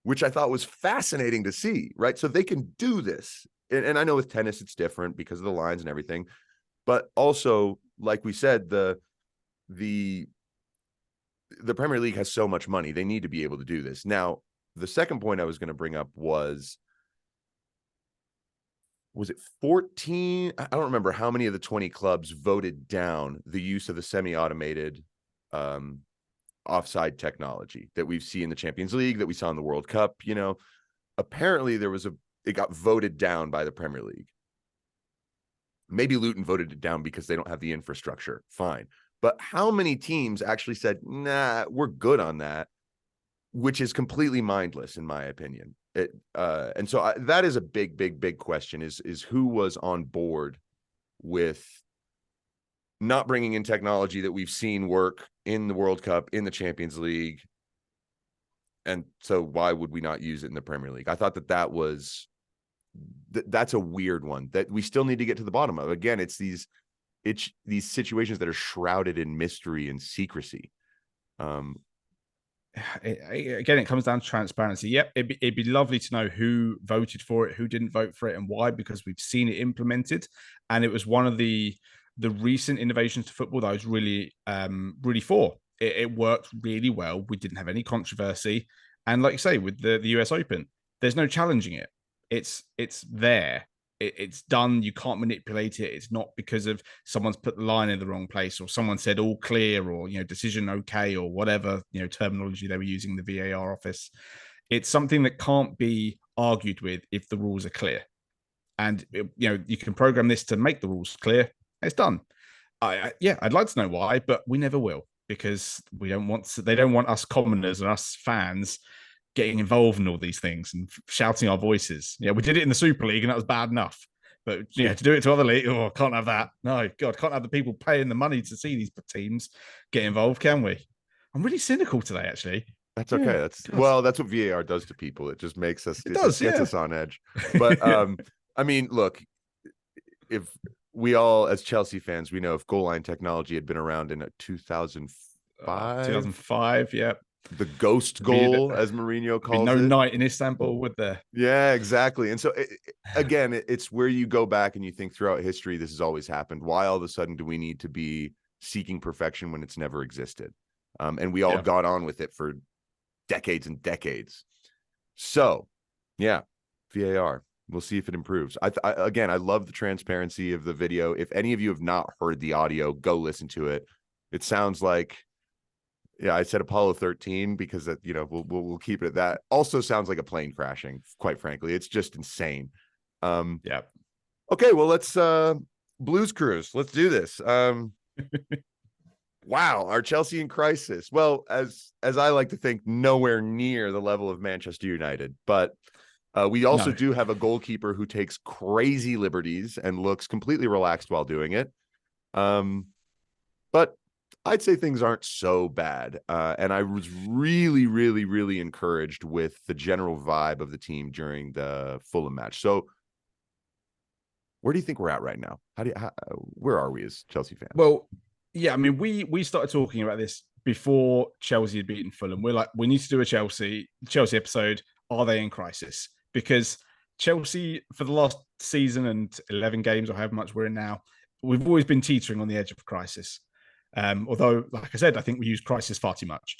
which I thought was fascinating to see, right? So they can do this. And I know with tennis, it's different because of the lines and everything, but also, like we said, the Premier League has so much money. They need to be able to do this. Now, the second point I was going to bring up was it 14? I don't remember how many of the 20 clubs voted down the use of the semi-automated offside technology that we've seen in the Champions League, that we saw in the World Cup. Apparently it got voted down by the Premier League. Maybe Luton voted it down because they don't have the infrastructure. Fine. But how many teams actually said, nah, we're good on that, which is completely mindless, in my opinion. And so that is a big, big, big question is who was on board with not bringing in technology that we've seen work in the World Cup, in the Champions League. And so why would we not use it in the Premier League? I thought that's a weird one that we still need to get to the bottom of. Again, it's these situations that are shrouded in mystery and secrecy. Again, it comes down to transparency. Yep, it'd be lovely to know who voted for it, who didn't vote for it, and why, because we've seen it implemented, and it was one of the recent innovations to football that I was really for. It worked really well. We didn't have any controversy, and like you say, with the US Open, there's no challenging it. It's there. It's done. You can't manipulate it. It's not because of someone's put the line in the wrong place, or someone said all clear, or decision okay, or whatever terminology they were using the VAR office. It's something that can't be argued with if the rules are clear, and you can program this to make the rules clear. It's done. I'd like to know why, but we never will, because they don't want us commoners and us fans getting involved in all these things and shouting our voices. We did it in the Super League and that was bad enough. But to do it to other leagues, can't have that. No, God, can't have the people paying the money to see these teams get involved, can we? I'm really cynical today, actually. That's okay. That's what VAR does to people. It just makes us, it gets us on edge. But I mean, look, if we all, as Chelsea fans, we know if goal line technology had been around in 2005, yeah. The ghost goal, as Mourinho calls it. No night in Istanbul, would there? Yeah, exactly. And so, again, it's where you go back and you think throughout history, this has always happened. Why all of a sudden do we need to be seeking perfection when it's never existed? And we all got on with it for decades and decades. So, yeah, VAR. We'll see if it improves. Again, I love the transparency of the video. If any of you have not heard the audio, go listen to it. It sounds like, I said Apollo 13 because that, we'll keep it at that. Also sounds like a plane crashing, quite frankly. It's just insane. Okay, well, let's Blues Cruise. Let's do this. Wow, our Chelsea in crisis. Well, as I like to think, nowhere near the level of Manchester United, but we also do have a goalkeeper who takes crazy liberties and looks completely relaxed while doing it. But I'd say things aren't so bad. And I was really, really, really encouraged with the general vibe of the team during the Fulham match. So Where do you think we're at right now? Where are we as Chelsea fans? Well, yeah, I mean, we started talking about this before Chelsea had beaten Fulham. We're like, we need to do a Chelsea episode. Are they in crisis? Because Chelsea, for the last season and 11 games or however much we're in now, we've always been teetering on the edge of crisis. Although, like I said, I think we use crisis far too much.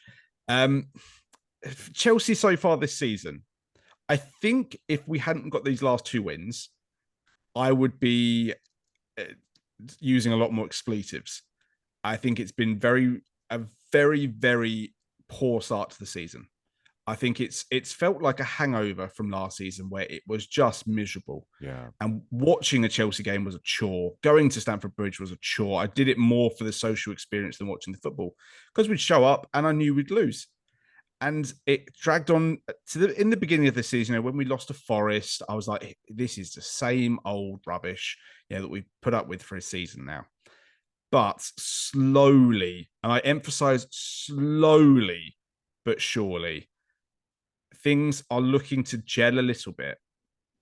Chelsea so far this season, I think if we hadn't got these last 2 wins, I would be using a lot more expletives. I think it's been a very, very poor start to the season. I think it's felt like a hangover from last season where it was just miserable. Yeah. And watching a Chelsea game was a chore. Going to Stamford Bridge was a chore. I did it more for the social experience than watching the football because we'd show up and I knew we'd lose. And it dragged on in the beginning of the season, when we lost to Forest, I was like, this is the same old rubbish, that we've put up with for a season now. But slowly, and I emphasize slowly, but surely, things are looking to gel a little bit.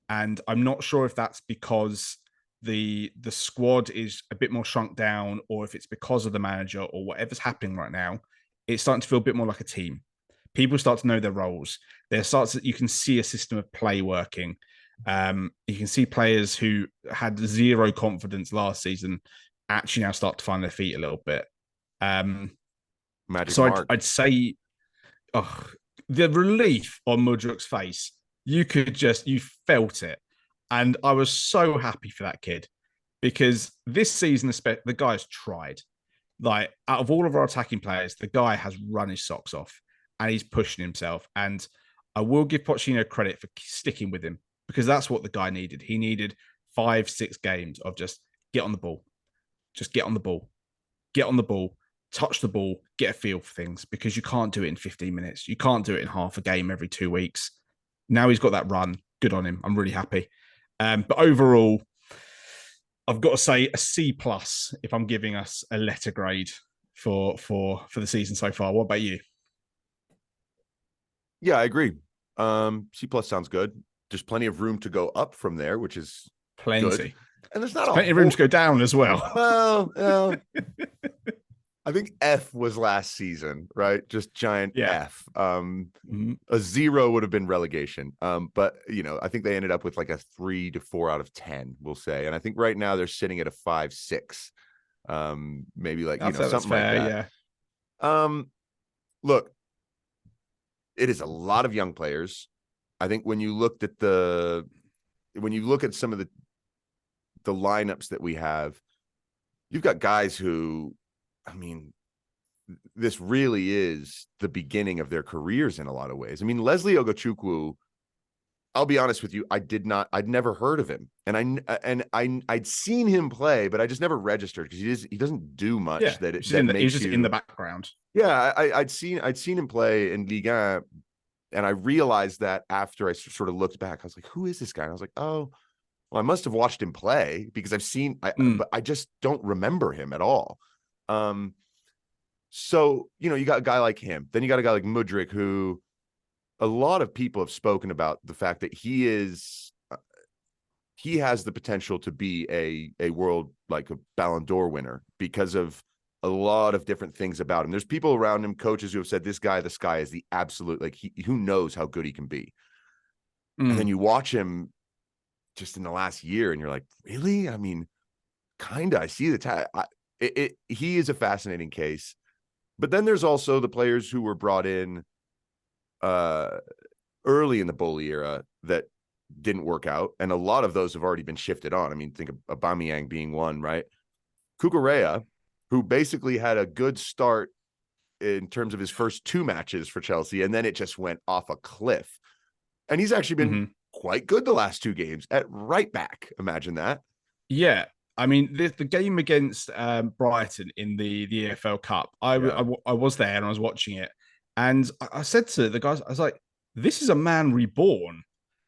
And I'm not sure if that's because the squad is a bit more shrunk down or if it's because of the manager or whatever's happening right now. It's starting to feel a bit more like a team. People start to know their roles. You can see a system of play working. You can see players who had zero confidence last season actually now start to find their feet a little bit. I'd say the relief on Mudryk's face, you felt it. And I was so happy for that kid because this season, the guy's tried. Like, out of all of our attacking players, the guy has run his socks off and he's pushing himself. And I will give Pochettino credit for sticking with him because that's what the guy needed. He needed 5-6 games of just get on the ball. Just get on the ball. Get on the ball. Touch the ball. Get a feel for things because you can't do it in 15 minutes. You can't do it in half a game every 2 weeks. Now he's got that run. Good on him. I'm really happy. But overall, I've got to say a C+ if I'm giving us a letter grade for the season so far. What about you? Yeah, I agree. C+ sounds good. There's plenty of room to go up from there, which is plenty. Good. And there's not plenty of room to go down as well. Well, I think F was last season, right? Just giant F. A 0 would have been relegation. But I think they ended up with like a 3 to 4 out of 10, we'll say. And I think right now they're sitting at a 5-6. Maybe like something fair, like that. Yeah. Look, it is a lot of young players. I think when you look at some of the lineups that we have, you've got guys who, I mean, this really is the beginning of their careers in a lot of ways. I mean, Leslie Ogachukwu, I'll be honest with you, I'd never heard of him. And I'd seen him play, but I just never registered because he doesn't do much he's just in the background. Yeah, I'd seen him play in Ligue 1, and I realized that after I sort of looked back, I was like, who is this guy? And I was like, oh, well, I must have watched him play because but I just don't remember him at all. So, you got a guy like him. Then you got a guy like Mudryk, who a lot of people have spoken about the fact that he has the potential to be a world, like a Ballon d'Or winner because of a lot of different things about him. There's people around him, coaches who have said, the sky is the absolute, like, who knows how good he can be. And then you watch him just in the last year and you're like, really? I mean, kind of, I see he is a fascinating case. But then there's also the players who were brought in early in the Bowley era that didn't work out. And a lot of those have already been shifted on. I mean, think of Aubameyang being one, right? Cucurella, who basically had a good start in terms of his first 2 matches for Chelsea, and then it just went off a cliff. And he's actually been quite good the last 2 games at right back. Imagine that. Yeah. I mean, the game against Brighton in the EFL Cup, I was there and I was watching it. And I said to the guys, I was like, this is a man reborn.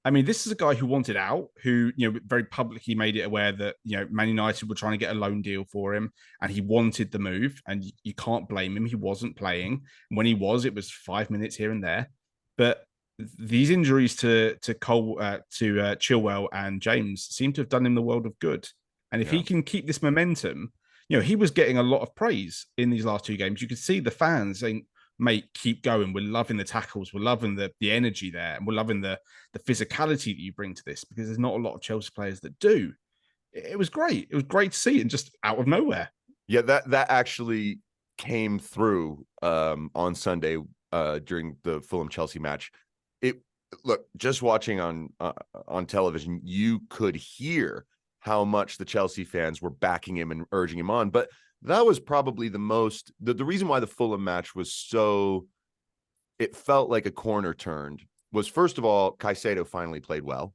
I mean, this is a guy who wanted out, who, very publicly made it aware that, Man United were trying to get a loan deal for him and he wanted the move. And you can't blame him. He wasn't playing. And when he was, it was 5 minutes here and there. But these injuries to Cole, to Chilwell and James seem to have done him the world of good. And if he can keep this momentum, he was getting a lot of praise in these last 2 games. You could see the fans saying, "Mate, keep going. We're loving the tackles. We're loving the energy there, and we're loving the physicality that you bring to this, because there's not a lot of Chelsea players that do." It was great. It was great to see, and just out of nowhere. Yeah, that actually came through on Sunday during the Fulham Chelsea match. Look, just watching on television, you could hear how much the Chelsea fans were backing him and urging him on. But that was probably the reason why the Fulham match was so, it felt like a corner turned, was, first of all, Caicedo finally played well.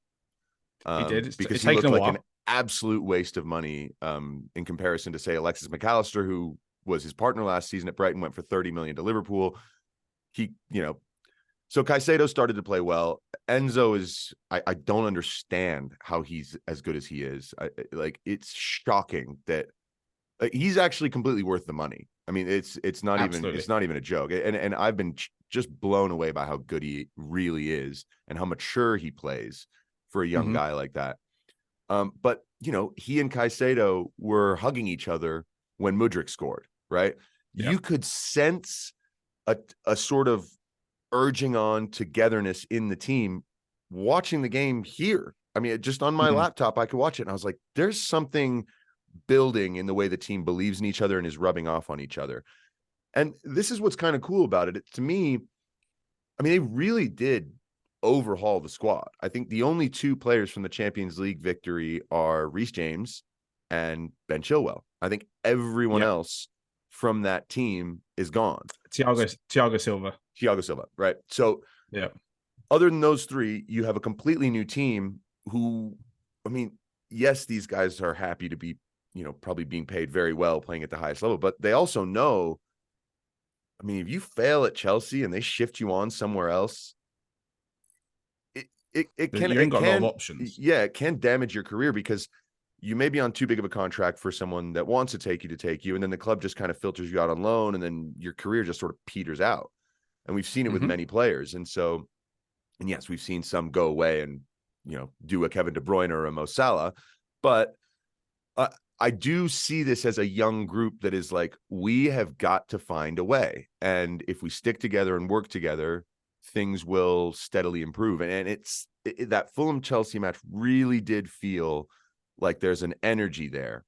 He did. Because he looked like an absolute waste of money in comparison to, say, Alexis McAllister, who was his partner last season at Brighton, went for 30 million to Liverpool. So Caicedo started to play well. Enzo is, I don't understand how he's as good as he is. It's shocking that he's actually completely worth the money. I mean, it's not even a joke. And I've been just blown away by how good he really is and how mature he plays for a young guy like that. But he and Caicedo were hugging each other when Mudryk scored, right? Yep. You could sense a sort of urging on togetherness in the team watching the game here. I mean, just on my laptop, I could watch it, and I was like, there's something building in the way the team believes in each other and is rubbing off on each other. And this is what's kind of cool about it. To me, I mean, they really did overhaul the squad. I think the only 2 players from the Champions League victory are Reece James and Ben Chilwell. I think everyone else from that team is gone. Thiago Silva, right? So other than those 3, you have a completely new team who, I mean, yes, these guys are happy to be, probably being paid very well playing at the highest level, but they also know, I mean, if you fail at Chelsea and they shift you on somewhere else, it can, you ain't got a lot of options. Yeah, it can damage your career, because you may be on too big of a contract for someone that wants to take you, and then the club just kind of filters you out on loan, and then your career just sort of peters out. And we've seen it with many players. And yes, we've seen some go away and, do a Kevin De Bruyne or a Mo Salah. But I do see this as a young group that is like, we have got to find a way. And if we stick together and work together, things will steadily improve. And that Fulham Chelsea match really did feel like there's an energy there.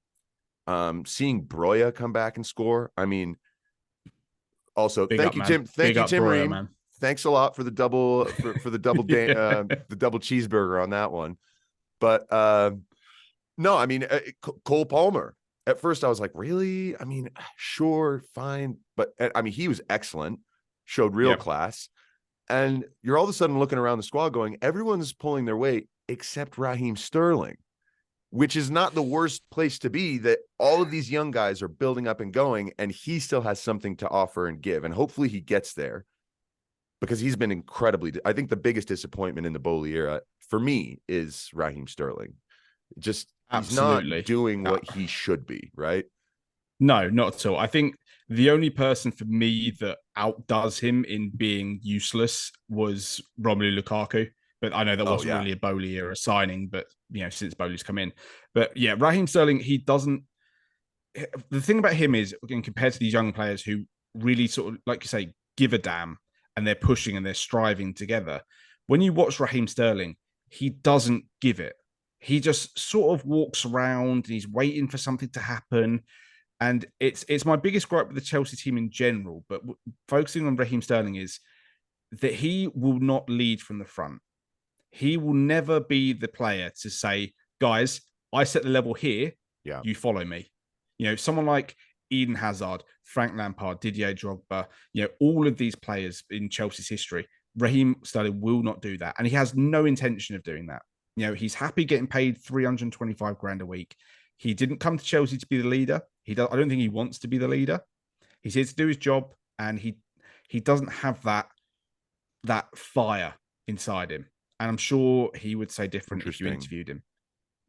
Seeing Broya come back and score, I mean, also thank you, Tim. Thank you, Tim Ream. Man. Thanks a lot for the double for the double the double cheeseburger on that one. But no, I mean, Cole Palmer. At first, I was like, really? I mean, sure, fine, but I mean, he was excellent, showed real class, and you're all of a sudden looking around the squad, going, everyone's pulling their weight except Raheem Sterling, which is not the worst place to be, that all of these young guys are building up and going, and he still has something to offer and give. And hopefully he gets there, because he's been incredibly, I think the biggest disappointment in the Bowley era for me is Raheem Sterling. Just, he's not doing what he should be, right? No, not at all. I think the only person for me that outdoes him in being useless was Romelu Lukaku. But I know that wasn't really a Bowley era signing, but since Bowley's come in. But yeah, Raheem Sterling, he doesn't. The thing about him is, again, compared to these young players who really sort of, like you say, give a damn, and they're pushing and they're striving together. When you watch Raheem Sterling, he doesn't give it. He just sort of walks around and he's waiting for something to happen. And it's my biggest gripe with the Chelsea team in general, but focusing on Raheem Sterling is that he will not lead from the front. He will never be the player to say, guys, I set the level here. Yeah. You follow me. Someone like Eden Hazard, Frank Lampard, Didier Drogba, all of these players in Chelsea's history, Raheem Sterling will not do that. And he has no intention of doing that. He's happy getting paid 325 grand a week. He didn't come to Chelsea to be the leader. I don't think he wants to be the leader. He's here to do his job, and he doesn't have that fire inside him. And I'm sure he would say different if you interviewed him.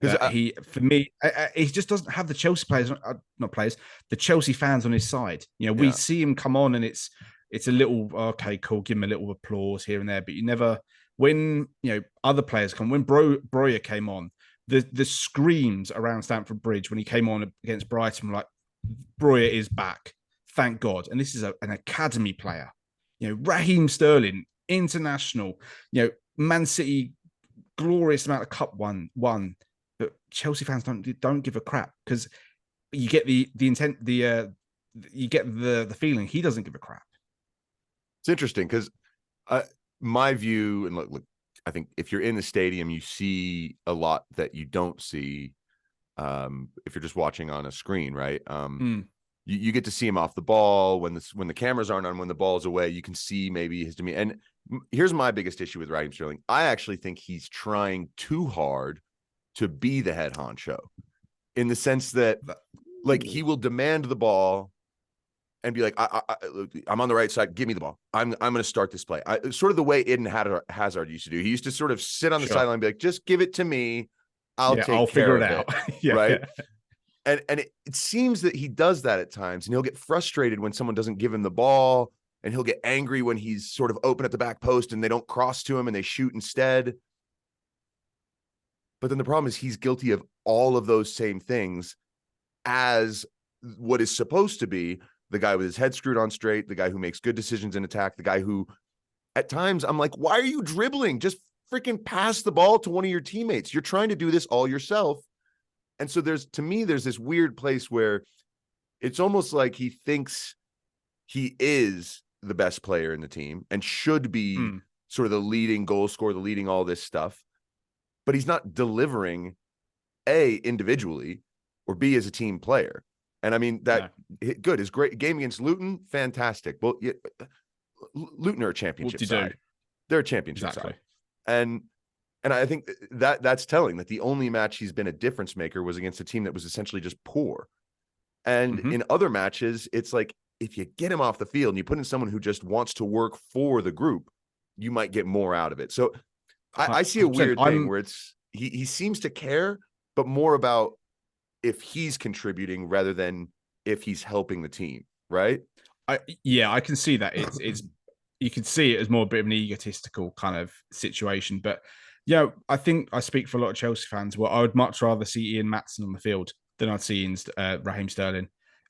For me, he just doesn't have the Chelsea players, not players, the Chelsea fans on his side. We see him come on, and it's it's a little, okay, cool, give him a little applause here and there, but you never, when, other players come, when Breuer came on, the screams around Stamford Bridge when he came on against Brighton were like, Breuer is back, thank God. And this is an academy player, Raheem Sterling, international, Man City, glorious amount of cup won, but Chelsea fans don't give a crap, because you get the intent, you get the feeling he doesn't give a crap. It's interesting because my view, and look, I think if you're in the stadium, you see a lot that you don't see if you're just watching on a screen, right? You get to see him off the ball when the cameras aren't on, when the ball's away, you can see maybe his demeanor. And here's my biggest issue with Raheem Sterling. I actually think he's trying too hard to be the head honcho, in the sense that like he will demand the ball and be like, I'm on the right side, give me the ball. I'm going to start this play. Sort of the way Eden Hazard used to do. He used to sort of sit on the sideline and be like, just give it to me. I'll figure it out. Right. And it seems that he does that at times, and he'll get frustrated when someone doesn't give him the ball, and he'll get angry when he's sort of open at the back post and they don't cross to him and they shoot instead. But then the problem is he's guilty of all of those same things as what is supposed to be the guy with his head screwed on straight, the guy who makes good decisions in attack, the guy who at times I'm like, why are you dribbling? Just freaking pass the ball to one of your teammates. You're trying to do this all yourself. And so there's this weird place where it's almost like he thinks he is the best player in the team and should be sort of the leading goal scorer, the leading all this stuff, but he's not delivering A, individually, or B, as a team player. And I mean, good. His great game against Luton, fantastic. Well, Luton are a championship side. They're a championship side. And I think that's telling, that the only match he's been a difference maker was against a team that was essentially just poor. And in other matches, it's like, if you get him off the field and you put in someone who just wants to work for the group, you might get more out of it. So I see a weird thing where it's he seems to care, but more about if he's contributing rather than if he's helping the team, right? I can see that. It's you can see it as more a bit of an egotistical kind of situation. But I think I speak for a lot of Chelsea fans. Well, I would much rather see Ian Maatsen on the field than I'd see Raheem Sterling.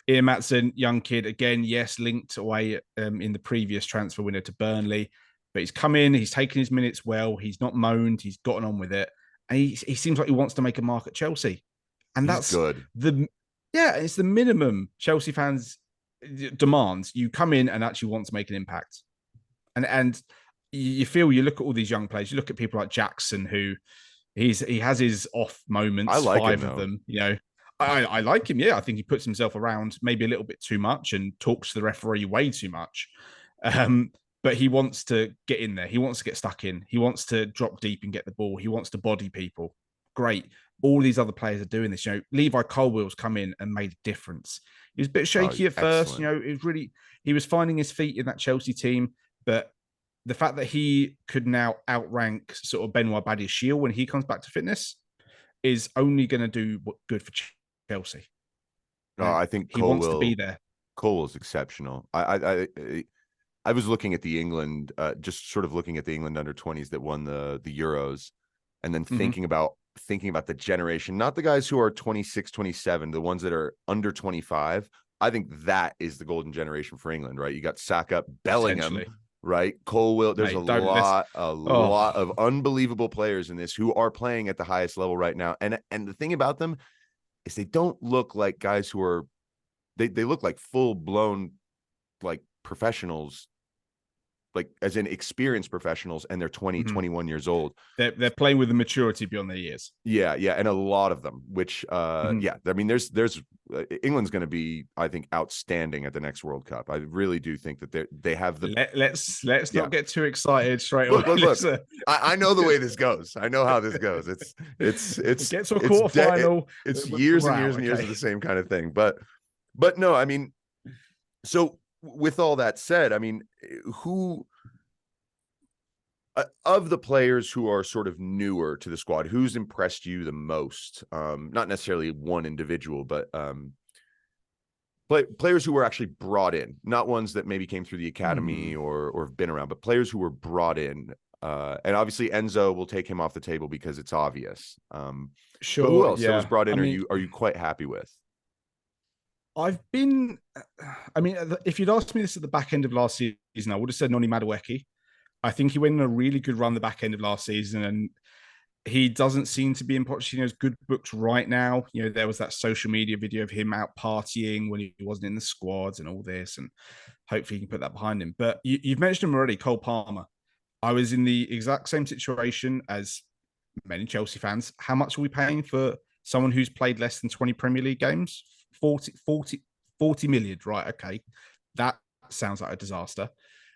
Ian Maatsen, young kid, again, yes, linked away in the previous transfer window to Burnley, but he's come in, he's taken his minutes well, he's not moaned, he's gotten on with it, and he seems like he wants to make a mark at Chelsea. And that's good. It's the minimum Chelsea fans demands. You come in and actually want to make an impact. And you look at all these young players, you look at people like Jackson, who he has his off moments, I like 5 of them, I like him. Yeah, I think he puts himself around maybe a little bit too much and talks to the referee way too much. But he wants to get in there. He wants to get stuck in. He wants to drop deep and get the ball. He wants to body people. Great. All these other players are doing this. Levi Colwill's come in and made a difference. He was a bit shaky at first. He was finding his feet in that Chelsea team. But the fact that he could now outrank sort of Benoit Badiashile when he comes back to fitness is only going to do good for Chelsea. No, I think he wants to be there. Colwill's exceptional. I was looking at the England, just sort of looking at the England under-20s that won the Euros, and then thinking about the generation, not the guys who are 26, 27, the ones that are under 25. I think that is the golden generation for England, right? You got Saga, Bellingham, right? Colwill. There's a lot of unbelievable players in this who are playing at the highest level right now. And the thing about them is they don't look like guys who are, they look like full-blown like professionals, like as in experienced professionals, and they're 20, 21 years old. They're playing with the maturity beyond their years. Yeah. And a lot of them, which I mean, there's England's going to be, I think, outstanding at the next World Cup. I really do think that they have the. Let's not get too excited straight away. Look. I know the way this goes. I know how this goes. It's get to a quarterfinal. It's years and years and years of the same kind of thing. But no, I mean, so with all that said, I mean, who of the players who are sort of newer to the squad, who's impressed you the most? Not necessarily one individual, but players who were actually brought in, not ones that maybe came through the academy or have been around, but players who were brought in. And obviously Enzo will take him off the table because it's obvious. Sure. But who else that Yeah. was brought in? I mean, Are you quite happy with? I've been, I mean, if you'd asked me this at the back end of last season, I would have said Noni Madueke. I think he went on a really good run the back end of last season, and he doesn't seem to be in Pochettino's good books right now. You know, there was that social media video of him out partying when he wasn't in the squads and all this, and hopefully he can put that behind him. But you've mentioned him already, Cole Palmer. I was in the exact same situation as many Chelsea fans. How much are we paying for someone who's played less than 20 Premier League games? 40 million, right? Okay. That sounds like a disaster.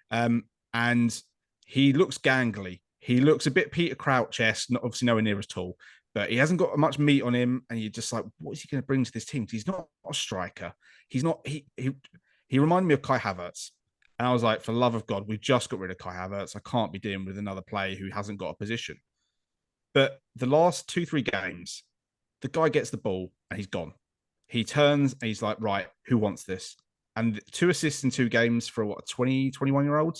And he looks gangly. He looks a bit Peter Crouch-esque, not obviously nowhere near as tall, but he hasn't got much meat on him. And you're just like, what is he going to bring to this team? He's not a striker. He's not, he reminded me of Kai Havertz. And I was like, for the love of God, we've just got rid of Kai Havertz. I can't be dealing with another player who hasn't got a position. But the last 2-3 games, the guy gets the ball and he's gone. He turns and he's like, right, who wants this? And 2 assists in 2 games for what, a 20, 21-year-old?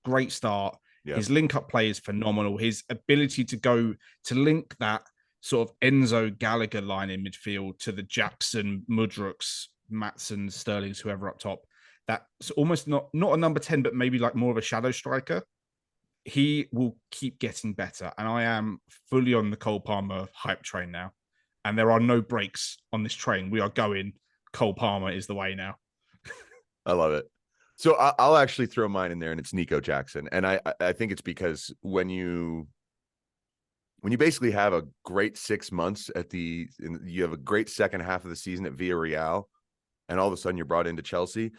Great start. Yeah. His link-up play is phenomenal. His ability to go to link that sort of Enzo Gallagher line in midfield to the Jackson, Mudrooks, Matsons, Sterlings, whoever up top. That's almost not a number 10, but maybe like more of a shadow striker. He will keep getting better. And I am fully on the Cole Palmer hype train now. And there are no breaks on this train. We are going. Cole Palmer is the way now. I love it. So I'll actually throw mine in there, and it's Nico Jackson. And I think it's because when you basically have a great 6 months you have a great second half of the season at Villarreal, and all of a sudden you're brought into Chelsea.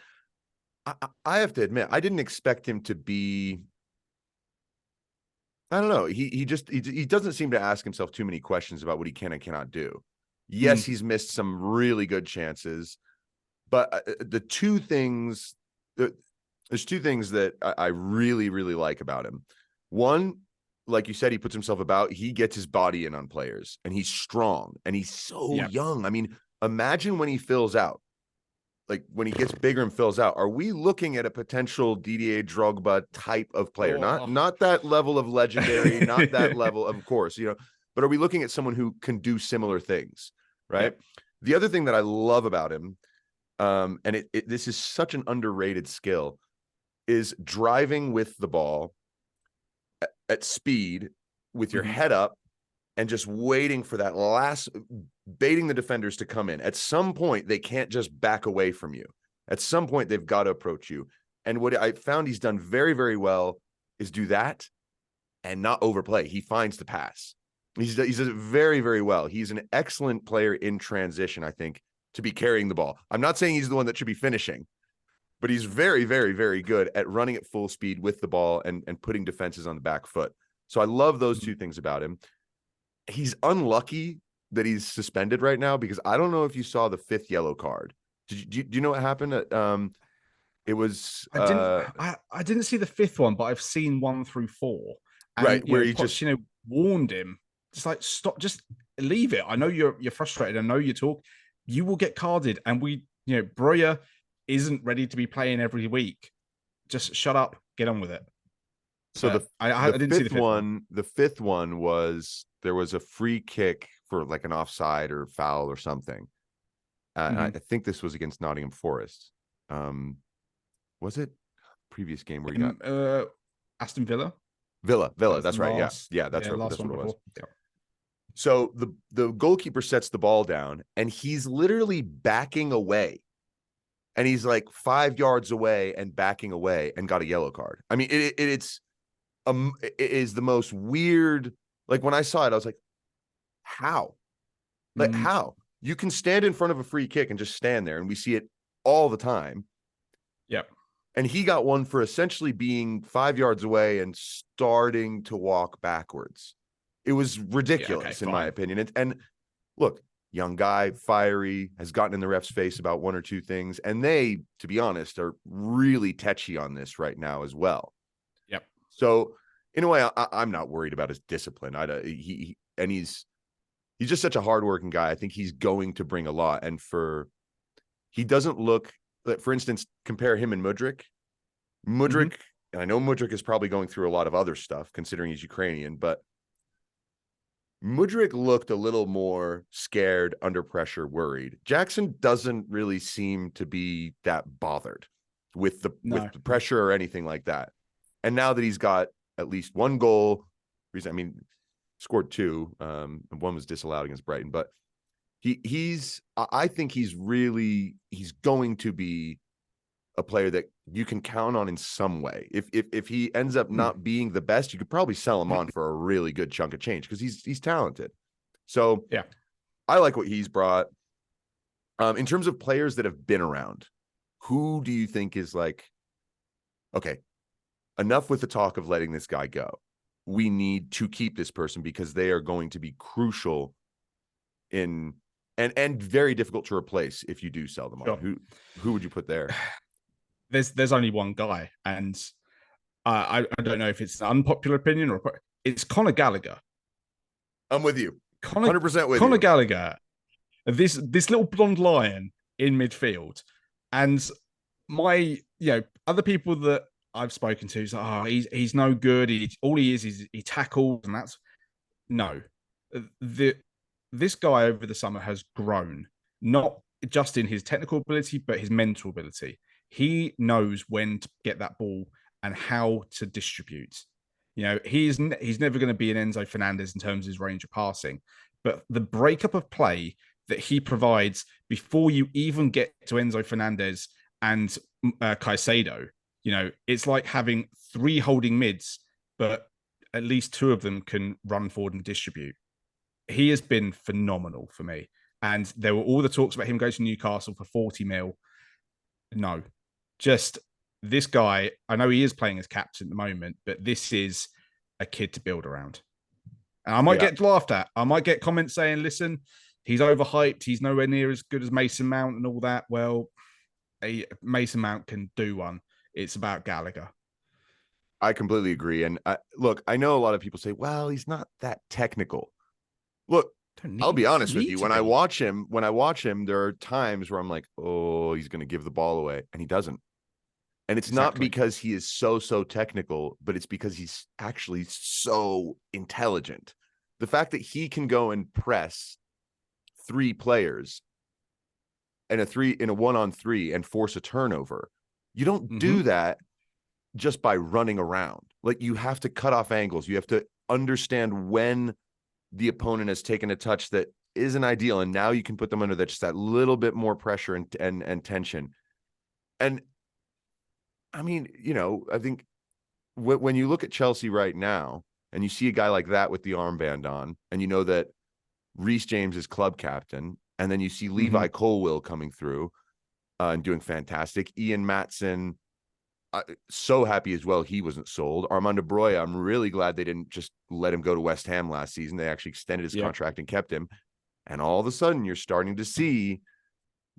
I have to admit, I didn't expect him to be. I don't know. He doesn't seem to ask himself too many questions about what he can and cannot do. Yes, he's missed some really good chances, but there's 2 things that I really, really like about him. One, like you said, he puts himself about. He gets his body in on players, and he's strong, and he's so young. I mean, imagine when he fills out. Like when he gets bigger and fills out, are we looking at a potential Didier Drogba type of player? Not that level of legendary, not that level, of course, but are we looking at someone who can do similar things, right? Yep. The other thing that I love about him, and this is such an underrated skill, is driving with the ball at speed with your head up and just waiting for that last, baiting the defenders to come in. At some point, they can't just back away from you. At some point, they've got to approach you. And what I found he's done very, very well is do that and not overplay. He finds the pass. He does it very, very well. He's an excellent player in transition, I think, to be carrying the ball. I'm not saying he's the one that should be finishing, but he's very, very, very good at running at full speed with the ball and putting defenses on the back foot. So I love those 2 things about him. He's unlucky that he's suspended right now, because I don't know if you saw the 5th yellow card. Do you know what happened? It was I didn't see the 5th one, but I've seen 1 through 4. And, right, where he just warned him, just like, stop, just leave it. I know you're frustrated. I know you talk. You will get carded, and Breuer isn't ready to be playing every week. Just shut up, get on with it. So I didn't see the 5th one. The 5th one was, there was a free kick for like an offside or foul or something. And I think this was against Nottingham Forest. Was it previous game where he got Aston Villa? Villa. That's right. Yeah, that's right. That's what it was. Yeah. So the goalkeeper sets the ball down, and he's literally backing away. And he's like 5 yards away and backing away, and got a yellow card. I mean, it is the most weird. Like when I saw it, I was like, how? Like how? You can stand in front of a free kick and just stand there, and we see it all the time. Yep. And he got one for essentially being 5 yards away and starting to walk backwards. It was ridiculous, in my opinion. And look, young guy, fiery, has gotten in the ref's face about 1 or 2 things. And they, to be honest, are really touchy on this right now as well. Yep. So in a way, I'm not worried about his discipline. He's just such a hardworking guy. I think he's going to bring a lot. And for he doesn't look, for instance, compare him and Mudryk. Mudryk, and I know Mudryk is probably going through a lot of other stuff considering he's Ukrainian, but Mudryk looked a little more scared, under pressure, worried. Jackson doesn't really seem to be that bothered with the pressure or anything like that. And now that he's got at least one goal, I mean, scored two, and one was disallowed against Brighton, but I think he's going to be a player that you can count on in some way. If he ends up not being the best, you could probably sell him on for a really good chunk of change because he's talented. So yeah, I like what he's brought. In terms of players that have been around, who do you think is like, okay, enough with the talk of letting this guy go. We need to keep this person because they are going to be crucial in and very difficult to replace if you do sell them on. Who would you put there? There's only one guy, and I don't know if it's an unpopular opinion or it's Conor Gallagher. I'm with you. 100% with Conor you. Gallagher, this little blonde lion in midfield, and other people that I've spoken to is like, he's no good. All he is he tackles, and that's no. This guy over the summer has grown, not just in his technical ability, but his mental ability. He knows when to get that ball and how to distribute. He's never going to be an Enzo Fernandez in terms of his range of passing, but the breakup of play that he provides before you even get to Enzo Fernandez and Caicedo, it's like having three holding mids, but at least two of them can run forward and distribute. He has been phenomenal for me. And there were all the talks about him going to Newcastle for 40 mil. No, just this guy. I know he is playing as captain at the moment, but this is a kid to build around. And I might get laughed at. I might get comments saying, listen, he's overhyped. He's nowhere near as good as Mason Mount and all that. Well, Mason Mount can do one. It's about Gallagher. I completely agree. And look, I know a lot of people say, well, he's not that technical. Look, I'll be honest with you. When I watch him, there are times where I'm like, oh, he's going to give the ball away. And he doesn't. And it's not because he is so technical, but it's because he's actually so intelligent. The fact that he can go and press three players in a 1-on-3 and force a turnover. You don't do that just by running around. Like, you have to cut off angles. You have to understand when the opponent has taken a touch that isn't ideal, and now you can put them under that little bit more pressure and tension. And I mean, I think when you look at Chelsea right now and you see a guy like that with the armband on, and you know that Reece James is club captain, and then you see Levi Colwill coming through and doing fantastic. Ian Maatson, so happy as well he wasn't sold. Armando Broja, I'm really glad they didn't just let him go to West Ham last season. They actually extended his contract and kept him. And all of a sudden, you're starting to see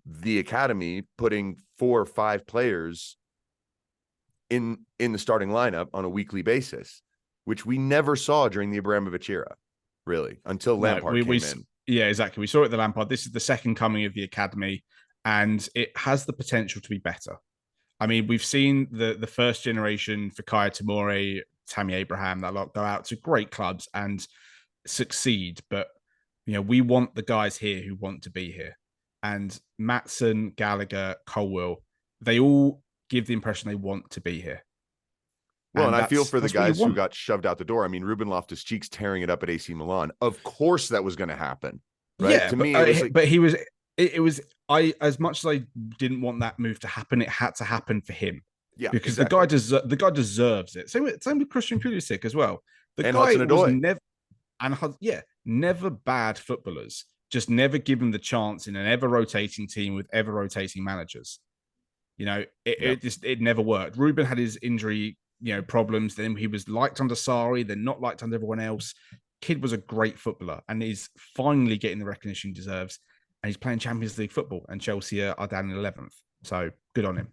the academy putting 4 or 5 players in the starting lineup on a weekly basis, which we never saw during the Abramovich era, really, until Lampard came in. Yeah, exactly. We saw it at the Lampard. This is the second coming of the academy, and it has the potential to be better. I mean, we've seen the first generation for Kaya Tomori, Tammy Abraham, that lot go out to great clubs and succeed. But, we want the guys here who want to be here. And Maatson, Gallagher, Colwill, they all give the impression they want to be here. Well, and I feel for the guys who got shoved out the door. I mean, Ruben Loftus-Cheek's tearing it up at AC Milan. Of course that was going to happen. Right? Yeah, as much as I didn't want that move to happen, it had to happen for him. Yeah, because the guy deserves it. Same with Christian Pulisic as well. The guy was never bad footballers, just never given the chance in an ever rotating team with ever rotating managers. It never worked. Ruben had his injury, problems. Then he was liked under Sarri, then not liked under everyone else. Kid was a great footballer and he's finally getting the recognition he deserves. And he's playing Champions League football, and Chelsea are down in 11th. So good on him.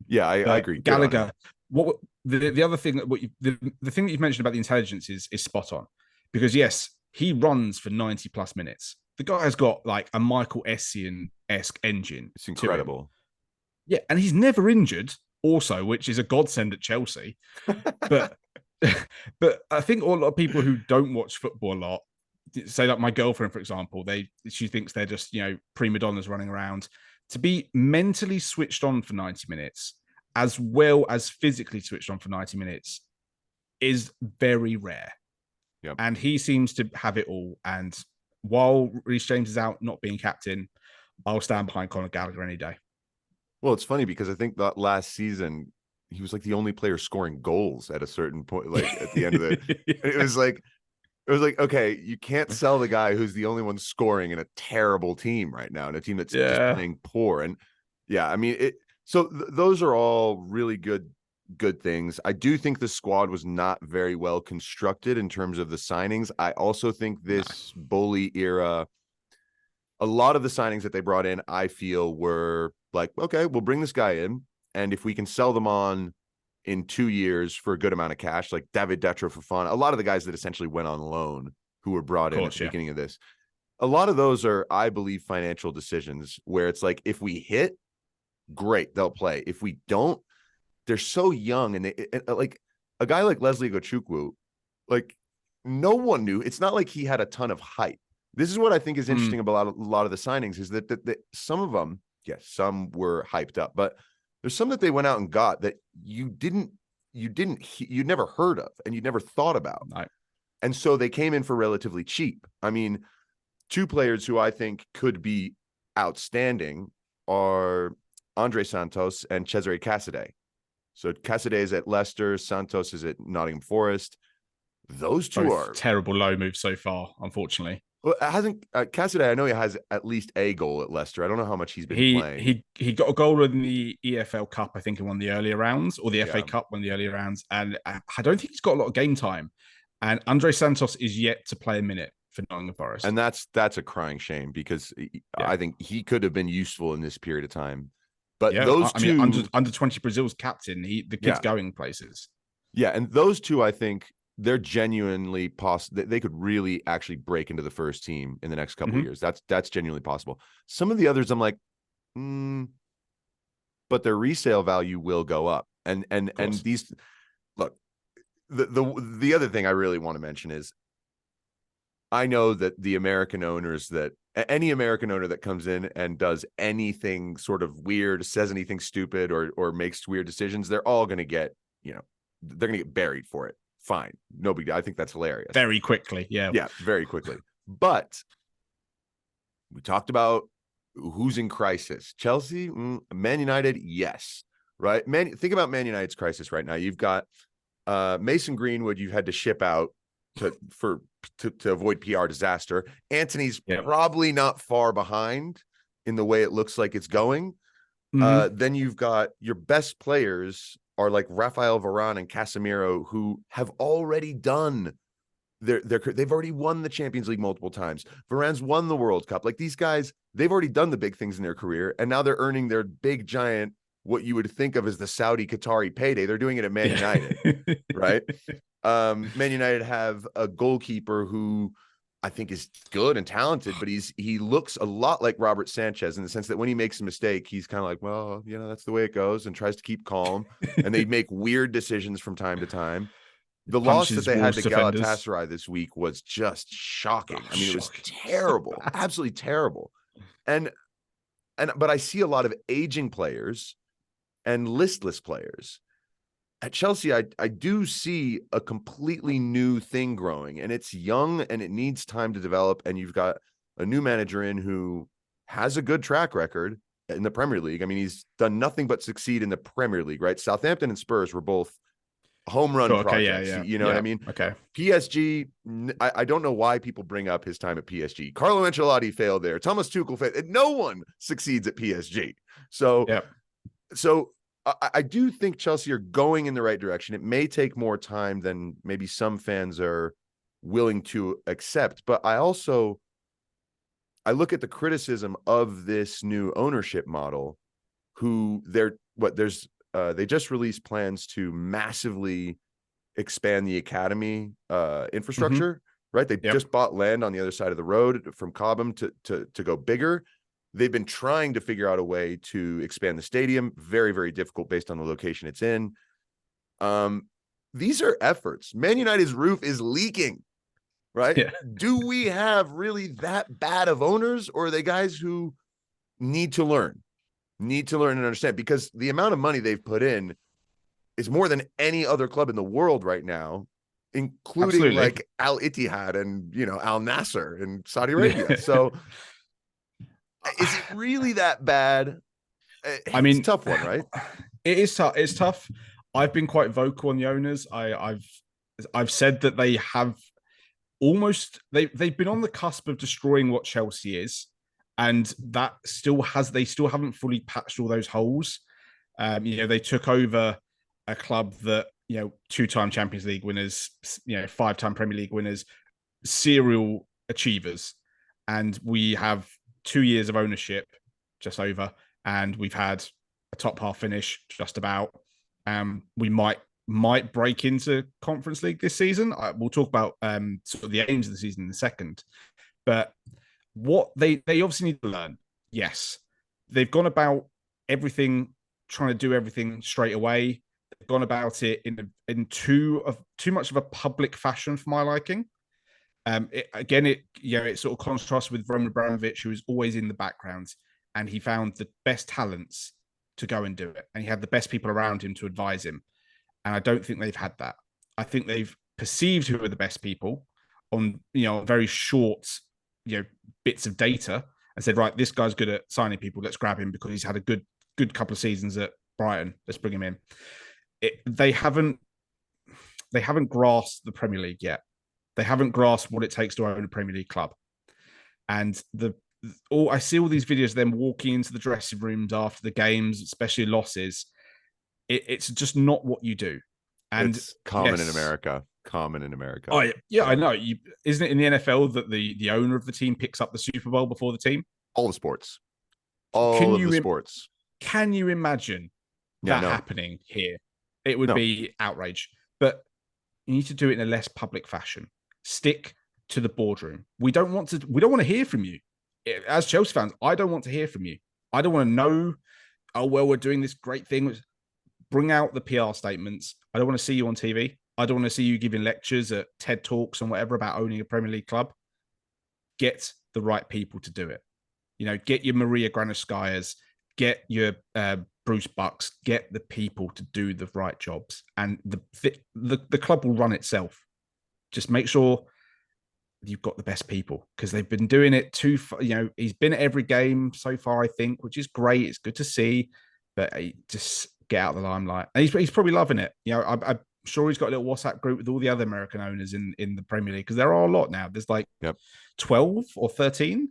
Yeah, I agree. Gallagher. What the other thing the thing that you've mentioned about the intelligence is spot on, because yes, he runs for 90 plus minutes. the guy has got like a Michael Essien-esque engine. It's incredible. Yeah, and he's never injured also, which is a godsend at Chelsea. But but I think a lot of people who don't watch football a lot, say like my girlfriend, for example, she thinks they're just, prima donnas running around. To be mentally switched on for 90 minutes, as well as physically switched on for 90 minutes, is very rare. Yep. And he seems to have it all. And while Reece James is out not being captain, I'll stand behind Conor Gallagher any day. Well, it's funny because I think that last season he was like the only player scoring goals at a certain point, like at the end of it. It was like, okay, you can't sell the guy who's the only one scoring in a terrible team right now, in a team that's just playing poor. And I mean, those are all really good things. I do think the squad was not very well constructed in terms of the signings. I also think this bully era, a lot of the signings that they brought in, I feel were like, okay, we'll bring this guy in, and if we can sell them on in 2 years for a good amount of cash, like David Detro Fofana, a lot of the guys that essentially went on loan who were brought in at the beginning of this, a lot of those are, I believe, financial decisions where it's like, if we hit, great, they'll play. If we don't, they're so young, and like a guy like Leslie Gochukwu, like no one knew. It's not like he had a ton of hype. This is what I think is interesting about a lot of the signings is that some of them, yes, some were hyped up, but there's some that they went out and got that you'd never heard of and you'd never thought about. Right. And so they came in for relatively cheap. I mean, two players who I think could be outstanding are Andre Santos and Cesare Casadei. So Casadei is at Leicester, Santos is at Nottingham Forest. Those two Both are terrible low moves so far, unfortunately. Well, it hasn't Casadei, I know he has at least a goal at Leicester. I don't know how much he's been playing. He got a goal in the EFL Cup, I think, in one of the earlier rounds, or the FA Cup, one of the earlier rounds. And I don't think he's got a lot of game time. And Andre Santos is yet to play a minute for Nottingham Forest. And that's a crying shame because I think he could have been useful in this period of time. But those two, I mean, under 20 Brazil's captain, the kid's going places. Yeah, and those two, I think, they're genuinely possible. They could really actually break into the first team in the next couple of years. That's genuinely possible. Some of the others, I'm like, but their resale value will go up. And these, look, the other thing I really want to mention is, I know that the American owners, that any American owner that comes in and does anything sort of weird, says anything stupid, or makes weird decisions, they're all going to get, they're going to get buried for it. Fine. No big deal. I think that's hilarious. Very quickly. Yeah. Yeah, very quickly. But we talked about who's in crisis. Chelsea, Man United, yes. Right? Think about Man United's crisis right now. You've got Mason Greenwood you've had to ship out to avoid PR disaster. Antony's probably not far behind in the way it looks like it's going. Then you've got your best players are like Rafael Varane and Casemiro, who have already done they've already won the Champions League multiple times. Varane's won the World Cup. Like, these guys, they've already done the big things in their career, and now they're earning their big giant, what you would think of as the Saudi Qatari payday. They're doing it at Man United, right? Man United have a goalkeeper who I think is good and talented, but he looks a lot like Robert Sanchez in the sense that when he makes a mistake, he's kind of like, well, that's the way it goes, and tries to keep calm. And they make weird decisions from time to time. The loss that they had to Galatasaray this week was just shocking. I mean, it was terrible, absolutely terrible. But I see a lot of aging players and listless players. At Chelsea, I do see a completely new thing growing, and it's young and it needs time to develop. And you've got a new manager in who has a good track record in the Premier League. I mean, he's done nothing but succeed in the Premier League, right? Southampton and Spurs were both home run projects. You know what I mean? Okay. PSG, I don't know why people bring up his time at PSG. Carlo Ancelotti failed there. Thomas Tuchel failed. No one succeeds at PSG. So I do think Chelsea are going in the right direction. It may take more time than maybe some fans are willing to accept, but I look at the criticism of this new ownership model, who they just released plans to massively expand the academy infrastructure. right? They Yep. just bought land on the other side of the road from Cobham to go bigger. They've been trying to figure out a way to expand the stadium. Very, very difficult based on the location it's in. These are efforts. Man United's roof is leaking, right? Yeah. Do we have really that bad of owners, or are they guys who need to learn and understand? Because the amount of money they've put in is more than any other club in the world right now, including Absolutely. like Al Ittihad and, Al Nasser in Saudi Arabia. So is it really that bad? I mean, it's a tough one, right? It is tough. It's tough. I've been quite vocal on the owners. I've said that they have they've been on the cusp of destroying what Chelsea is, and that they still haven't fully patched all those holes. They took over a club that, 2-time Champions League winners, 5-time Premier League winners, serial achievers, and we have 2 years of ownership just over, and we've had a top half finish just about. We might break into Conference League this season. We'll talk about sort of the aims of the season in a second. But what they obviously need to learn, yes, they've gone about everything, trying to do everything straight away. They've gone about it in too much of a public fashion for my liking. It sort of contrasts with Roman Abramovich, who was always in the background, and he found the best talents to go and do it, and he had the best people around him to advise him. And I don't think they've had that. I think they've perceived who are the best people on, very short, bits of data, and said, right, this guy's good at signing people. Let's grab him because he's had a good couple of seasons at Brighton. Let's bring him in. They haven't grasped the Premier League yet. They haven't grasped what it takes to own a Premier League club. And I see all these videos of them walking into the dressing rooms after the games, especially losses. It's just not what you do. And it's common in America. Oh, yeah, I know. Isn't it in the NFL that the owner of the team picks up the Super Bowl before the team? All the sports. All of the sports. Can you imagine that happening here? It would be outrage. But you need to do it in a less public fashion. Stick to the boardroom. We don't want to hear from you. As Chelsea fans, I don't want to hear from you. I don't want to know, oh, well, we're doing this great thing. Bring out the PR statements. I don't want to see you on TV. I don't want to see you giving lectures at TED Talks and whatever about owning a Premier League club. Get the right people to do it. Get your Maria Granovskaya's, get your Bruce Bucks, get the people to do the right jobs, and the club will run itself. Just make sure you've got the best people, because they've been doing it too far. He's been at every game so far, I think, which is great. It's good to see, but just get out of the limelight. And he's probably loving it. I'm sure he's got a little WhatsApp group with all the other American owners in the Premier League, because there are a lot now. There's like 12 or 13.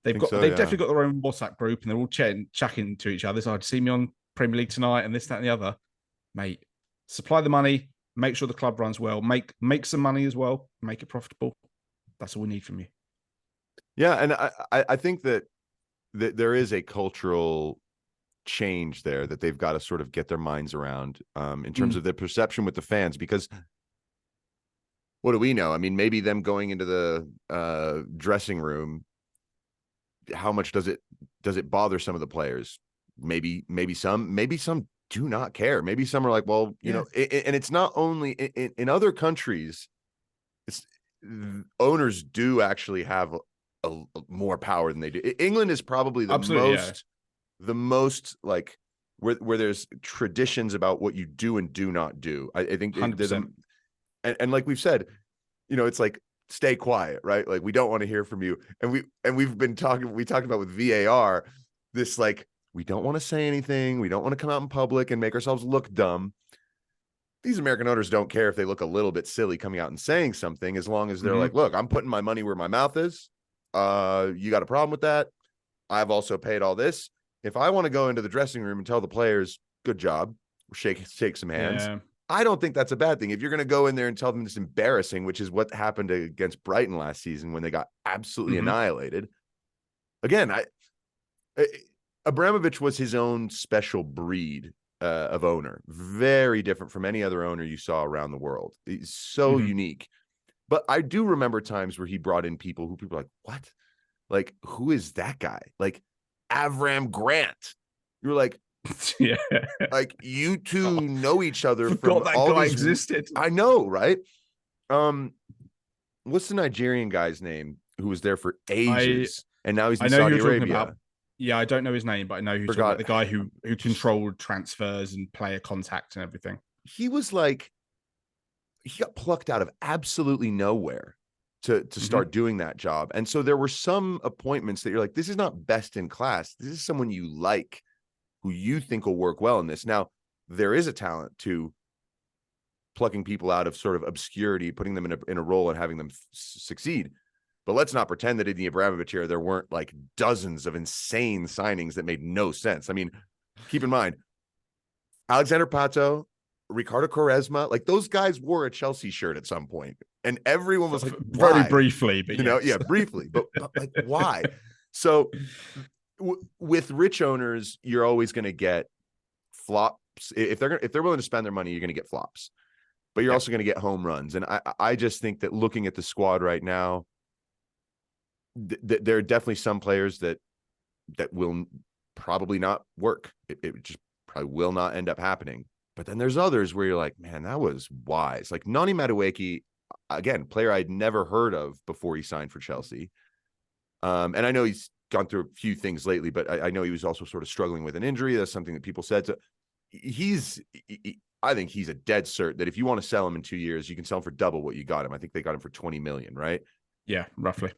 They've definitely got their own WhatsApp group, and they're all chatting to each other. So I'd see me on Premier League tonight, and this, that, and the other. Mate, supply the money, make sure the club runs well, make some money as well, make it profitable. That's all we need from you. Yeah, and I think that there is a cultural change there that they've got to sort of get their minds around in terms of their perception with the fans, because what do we know? I mean, maybe them going into the dressing room, how much does it bother some of the players? Maybe some do not care. Maybe some are like, well, and it's not only in other countries, it's owners do actually have a more power than they do. England is probably the most like where there's traditions about what you do and do not do. I think 100%. And like we've said, it's like, stay quiet, right? Like, we don't want to hear from you. And we talked about with VAR, this, like, we don't want to say anything. We don't want to come out in public and make ourselves look dumb. These American owners don't care if they look a little bit silly coming out and saying something, as long as they're like, look, I'm putting my money where my mouth is. You got a problem with that? I've also paid all this. If I want to go into the dressing room and tell the players, good job, shake some hands. Yeah. I don't think that's a bad thing. If you're going to go in there and tell them it's embarrassing, which is what happened against Brighton last season when they got absolutely annihilated. Again, Abramovich was his own special breed of owner, very different from any other owner you saw around the world. He's so unique. But I do remember times where he brought in people who people are like, what? Like, who is that guy? Like Avram Grant. You're like, yeah, like you two know each other from forgot that all guy these. existed. I know, right? What's the Nigerian guy's name who was there for ages and now he's in I know who Saudi you're talking Arabia? about. Yeah, I don't know his name, but I know who you're talking about. The guy who controlled transfers and player contact and everything. He was like, he got plucked out of absolutely nowhere to start doing that job. And so there were some appointments that you're like, this is not best in class. This is someone you like, who you think will work well in this. Now, there is a talent to plucking people out of sort of obscurity, putting them in a role and having them succeed. But let's not pretend that in the Abramovich era, there weren't like dozens of insane signings that made no sense. I mean, keep in mind, Alexander Pato, Ricardo Quaresma, like those guys wore a Chelsea shirt at some point, and everyone was like, very why? briefly, but yeah, briefly, but like, why? So with rich owners, you're always going to get flops. If they're willing to spend their money, you're going to get flops, but you're also going to get home runs. And I just think that looking at the squad right now, there are definitely some players that will probably not work. It just probably will not end up happening. But then there's others where you're like, man, that was wise. Like Nani Madueke, again, player I'd never heard of before he signed for Chelsea. And I know he's gone through a few things lately, but I know he was also sort of struggling with an injury. That's something that people said. So I think he's a dead cert that if you want to sell him in 2 years, you can sell him for double what you got him. I think they got him for 20 million, right? Yeah, roughly.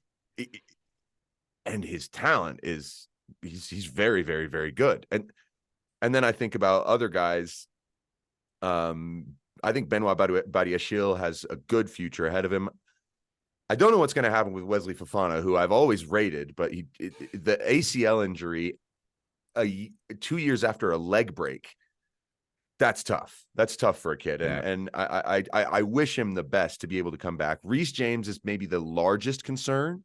And his talent is he's very, very, very good. And then I think about other guys. I think Benoit Badiashile has a good future ahead of him. I don't know what's going to happen with Wesley Fofana, who I've always rated, but the ACL injury 2 years after a leg break, that's tough. That's tough for a kid. And I wish him the best to be able to come back. Reece James is maybe the largest concern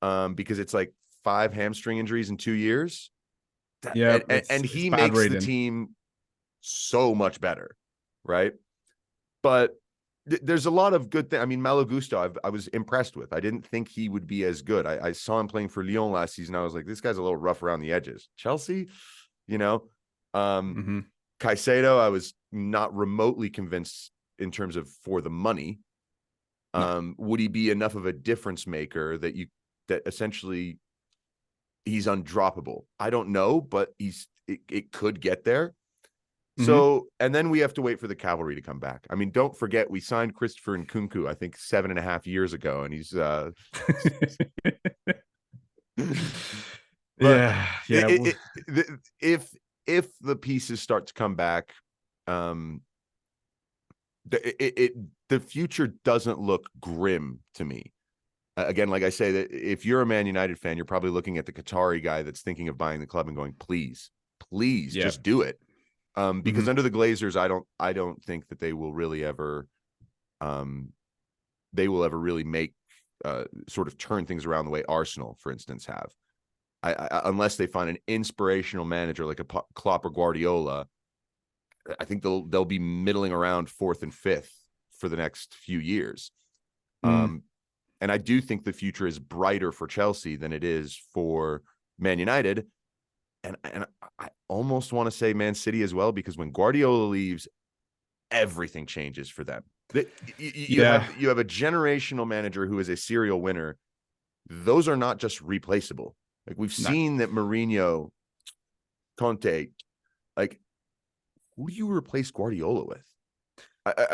because it's like 5 hamstring injuries in 2 years. Yeah, and he makes the team so much better, right? But there's a lot of good things. I mean, Malo Gusto, I was impressed with. I didn't think he would be as good. I saw him playing for Lyon last season. I was like, this guy's a little rough around the edges. Chelsea, you know, Caicedo, I was not remotely convinced in terms of for the money. Would he be enough of a difference maker that essentially he's undroppable? I don't know, but it could get there. So, and then we have to wait for the cavalry to come back. I mean, don't forget, we signed Christopher Nkunku, I think 7.5 years ago, and he's if the pieces start to come back, the future doesn't look grim to me. Again, like I say, that if you're a Man United fan, you're probably looking at the Qatari guy that's thinking of buying the club and going, please, just do it. Because under the Glazers, I don't think that they will really ever really make sort of turn things around the way Arsenal, for instance, have. Unless they find an inspirational manager like a Klopp or Guardiola, I think they'll be middling around 4th and 5th for the next few years. And I do think the future is brighter for Chelsea than it is for Man United. And I almost want to say Man City as well, because when Guardiola leaves, everything changes for them. You have a generational manager who is a serial winner. Those are not just replaceable. Like we've seen that Mourinho, Conte, like who do you replace Guardiola with?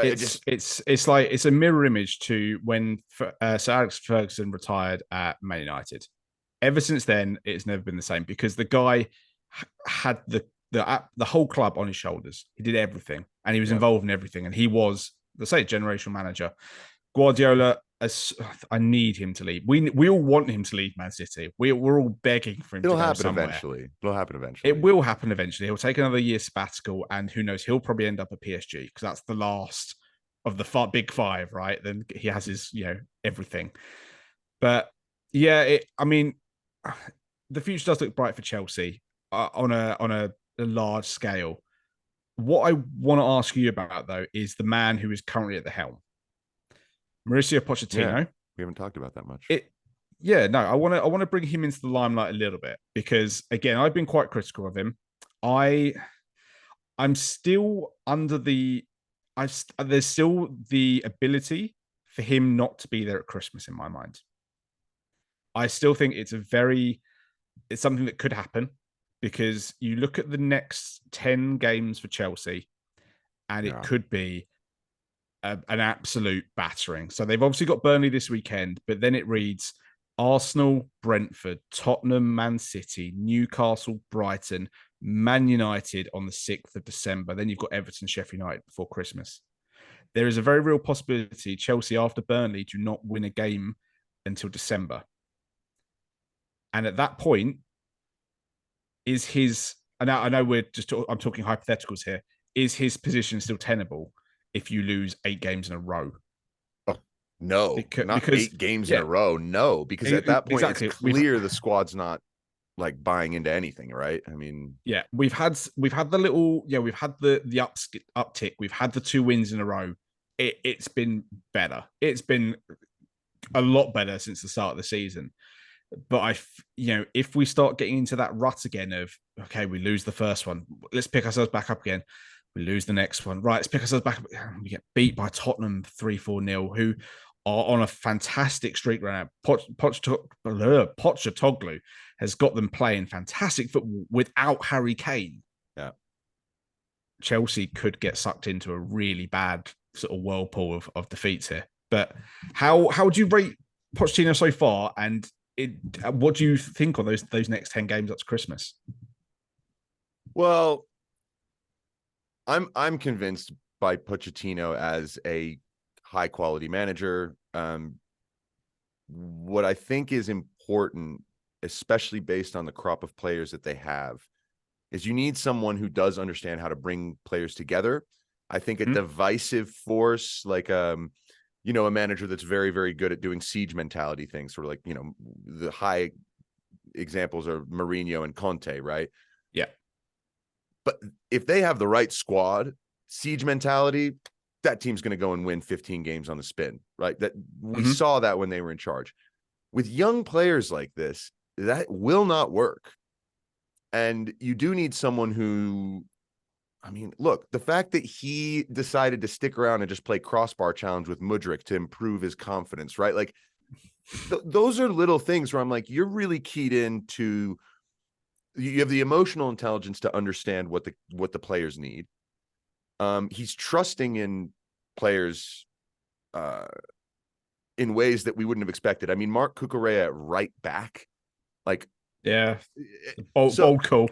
It's like it's a mirror image to when Sir Alex Ferguson retired at Man United. Ever since then, it's never been the same because the guy had the whole club on his shoulders. He did everything, and he was involved in everything. And he was, let's say, generational manager. Guardiola, I need him to leave. We all want him to leave Man City. We're all begging for him to go somewhere. It'll happen eventually. It will happen eventually. He'll take another year sabbatical, and who knows? He'll probably end up at PSG because that's the last of the big 5, right? Then he has his, everything. But yeah, I mean, the future does look bright for Chelsea on a large scale. What I want to ask you about, though, is the man who is currently at the helm. Mauricio Yeah, Pochettino. we haven't talked about that much. I want to bring him into the limelight a little bit because again, I've been quite critical of him. I'm still under the there's still the ability for him not to be there at Christmas in my mind. I still think it's something that could happen because you look at the next 10 games for Chelsea and it could be an absolute battering. So they've obviously got Burnley this weekend, but then it reads Arsenal, Brentford, Tottenham, Man City, Newcastle, Brighton, Man United on the 6th of December. Then you've got Everton, Sheffield United before Christmas. There is a very real possibility Chelsea after Burnley do not win a game until December. And at that point, is his, and I know I'm talking hypotheticals here, is his position still tenable if you lose 8 games in a row? No, not 8 games in a row. No, because at that point, it's clear the squad's not like buying into anything, right? I mean, yeah, we've had the little, we've had the uptick. We've had the 2 wins in a row. It's been better. It's been a lot better since the start of the season. But if we start getting into that rut again of, okay, we lose the first one, let's pick ourselves back up again. We lose the next one. Right, let's pick ourselves back up. We get beat by Tottenham 3-4-0, who are on a fantastic streak right now. Pochettino has got them playing fantastic football without Harry Kane. Yeah. Chelsea could get sucked into a really bad sort of whirlpool of defeats here. But how do you rate Pochettino so far? And what do you think on those next 10 games up to Christmas? Well, I'm convinced by Pochettino as a high quality manager. What I think is important, especially based on the crop of players that they have, is you need someone who does understand how to bring players together. I think a divisive force, like a manager that's very, very good at doing siege mentality things, sort of like, the high examples are Mourinho and Conte, right? Yeah. But if they have the right squad, siege mentality, that team's going to go and win 15 games on the spin, right? That we saw that when they were in charge. With young players like this, that will not work. And you do need someone who, I mean, look, the fact that he decided to stick around and just play crossbar challenge with Mudryk to improve his confidence, right? Like those are little things where I'm like, you're really keyed into, you have the emotional intelligence to understand what the players need. He's trusting in players in ways that we wouldn't have expected. I mean, Mark Cucurella at right back, like, yeah, bold call.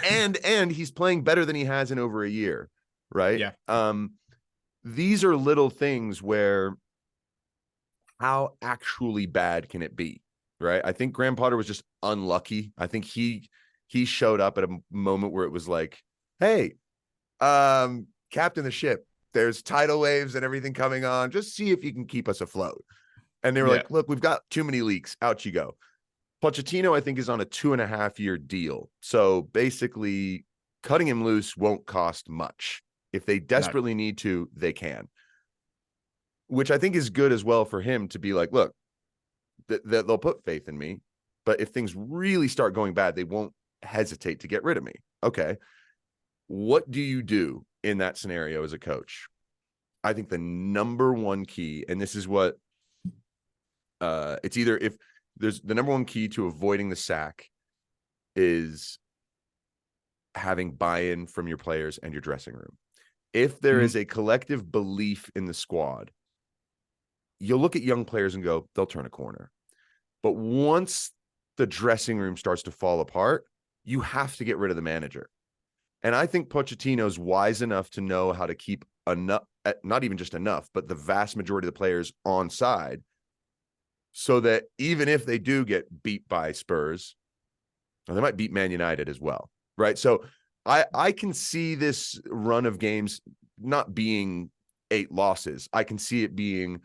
and he's playing better than he has in over a year, right? Yeah. These are little things where how actually bad can it be, right? I think Graham Potter was just unlucky. I think he showed up at a moment where it was like, hey, captain the ship, there's tidal waves and everything coming on, just see if you can keep us afloat. And they were like, look, we've got too many leaks, out you go. Pochettino, I think, is on a 2.5-year deal. So basically cutting him loose won't cost much. If they desperately need to, they can. Which I think is good as well for him to be like, look, they'll put faith in me, but if things really start going bad, they won't hesitate to get rid of me. Okay. What do you do in that scenario as a coach? I think the number one key, and this is what it's either, if there's the number one key to avoiding the sack, is having buy-in from your players and your dressing room. If there is a collective belief in the squad, you'll look at young players and go, they'll turn a corner. But once the dressing room starts to fall apart, you have to get rid of the manager. And I think Pochettino's wise enough to know how to keep enough, not even just enough, but the vast majority of the players on side, so that even if they do get beat by Spurs, they might beat Man United as well, right? So I can see this run of games not being 8 losses. I can see it being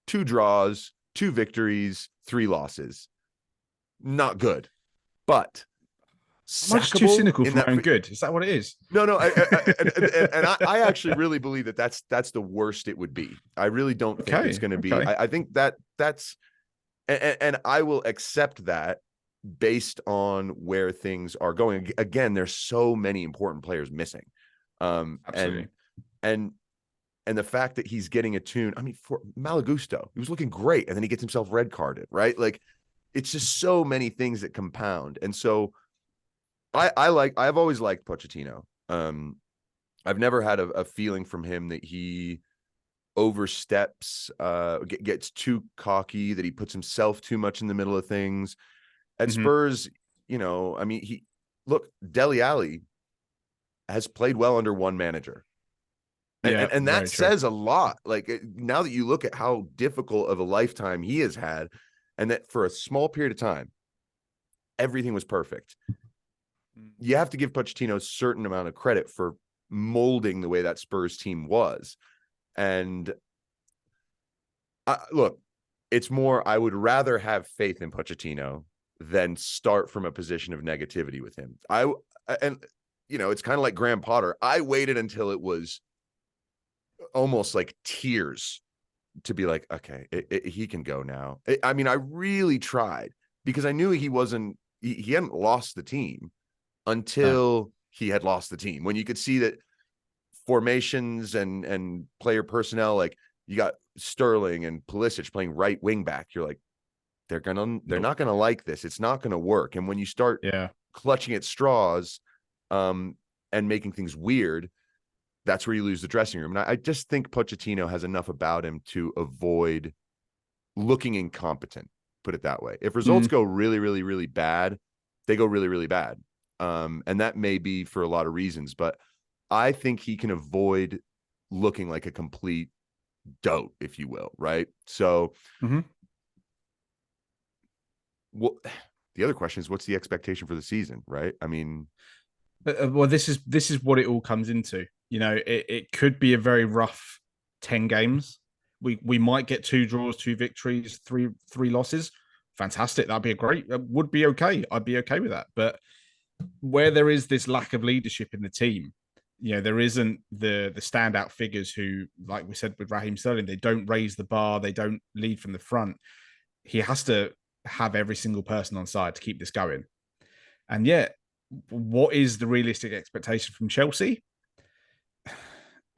2 draws, 2 victories, 3 losses. Not good. But Am I just too cynical in for my that. own good? Is that what it is? No, I actually really believe that that's the worst it would be. I really don't think it's going to be. I think that's, and I will accept that based on where things are going. Again, there's so many important players missing, Absolutely. and the fact that he's getting a tune. I mean, for Malagusto, he was looking great, and then he gets himself red carded, right? Like, it's just so many things that compound, and so. I've always liked Pochettino. I've never had a feeling from him that he oversteps, gets too cocky, that he puts himself too much in the middle of things. At Spurs, I mean, Dele Alli has played well under one manager. And that says a lot. Like, now that you look at how difficult of a lifetime he has had, and that for a small period of time, everything was perfect. You have to give Pochettino a certain amount of credit for molding the way that Spurs team was. And look, it's more, I would rather have faith in Pochettino than start from a position of negativity with him. It's kind of like Graham Potter. I waited until it was almost like tears to be like, okay, he can go now. I mean, I really tried, because I knew he hadn't lost the team until he had lost the team. When you could see that formations and player personnel, like you got Sterling and Pulisic playing right wing back, you're like, they're not gonna like this. It's not gonna work. And when you start clutching at straws, and making things weird, that's where you lose the dressing room. And I just think Pochettino has enough about him to avoid looking incompetent. Put it that way. If results go really, really, really bad, they go really, really bad. And that may be for a lot of reasons, but I think he can avoid looking like a complete dope, if you will, right? So, well, the other question is, what's the expectation for the season, right? I mean, well, this is what it all comes into. It could be a very rough 10 games. We might get 2 draws, 2 victories, three losses. Fantastic. That would be okay. I'd be okay with that. But where there is this lack of leadership in the team, there isn't the standout figures who, like we said with Raheem Sterling, they don't raise the bar, they don't lead from the front. He has to have every single person on side to keep this going. And yet, what is the realistic expectation from Chelsea?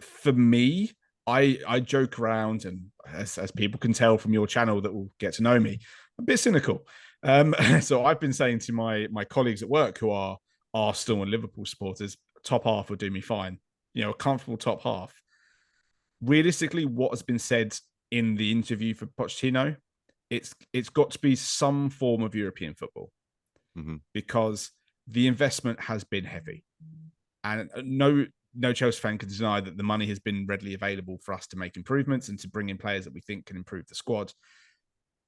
For me, I joke around, and as people can tell from your channel that will get to know me, I'm a bit cynical. So I've been saying to my colleagues at work who are Arsenal and Liverpool supporters, top half will do me fine. A comfortable top half. Realistically, what has been said in the interview for Pochettino, it's got to be some form of European football, because the investment has been heavy, and no Chelsea fan can deny that the money has been readily available for us to make improvements and to bring in players that we think can improve the squad.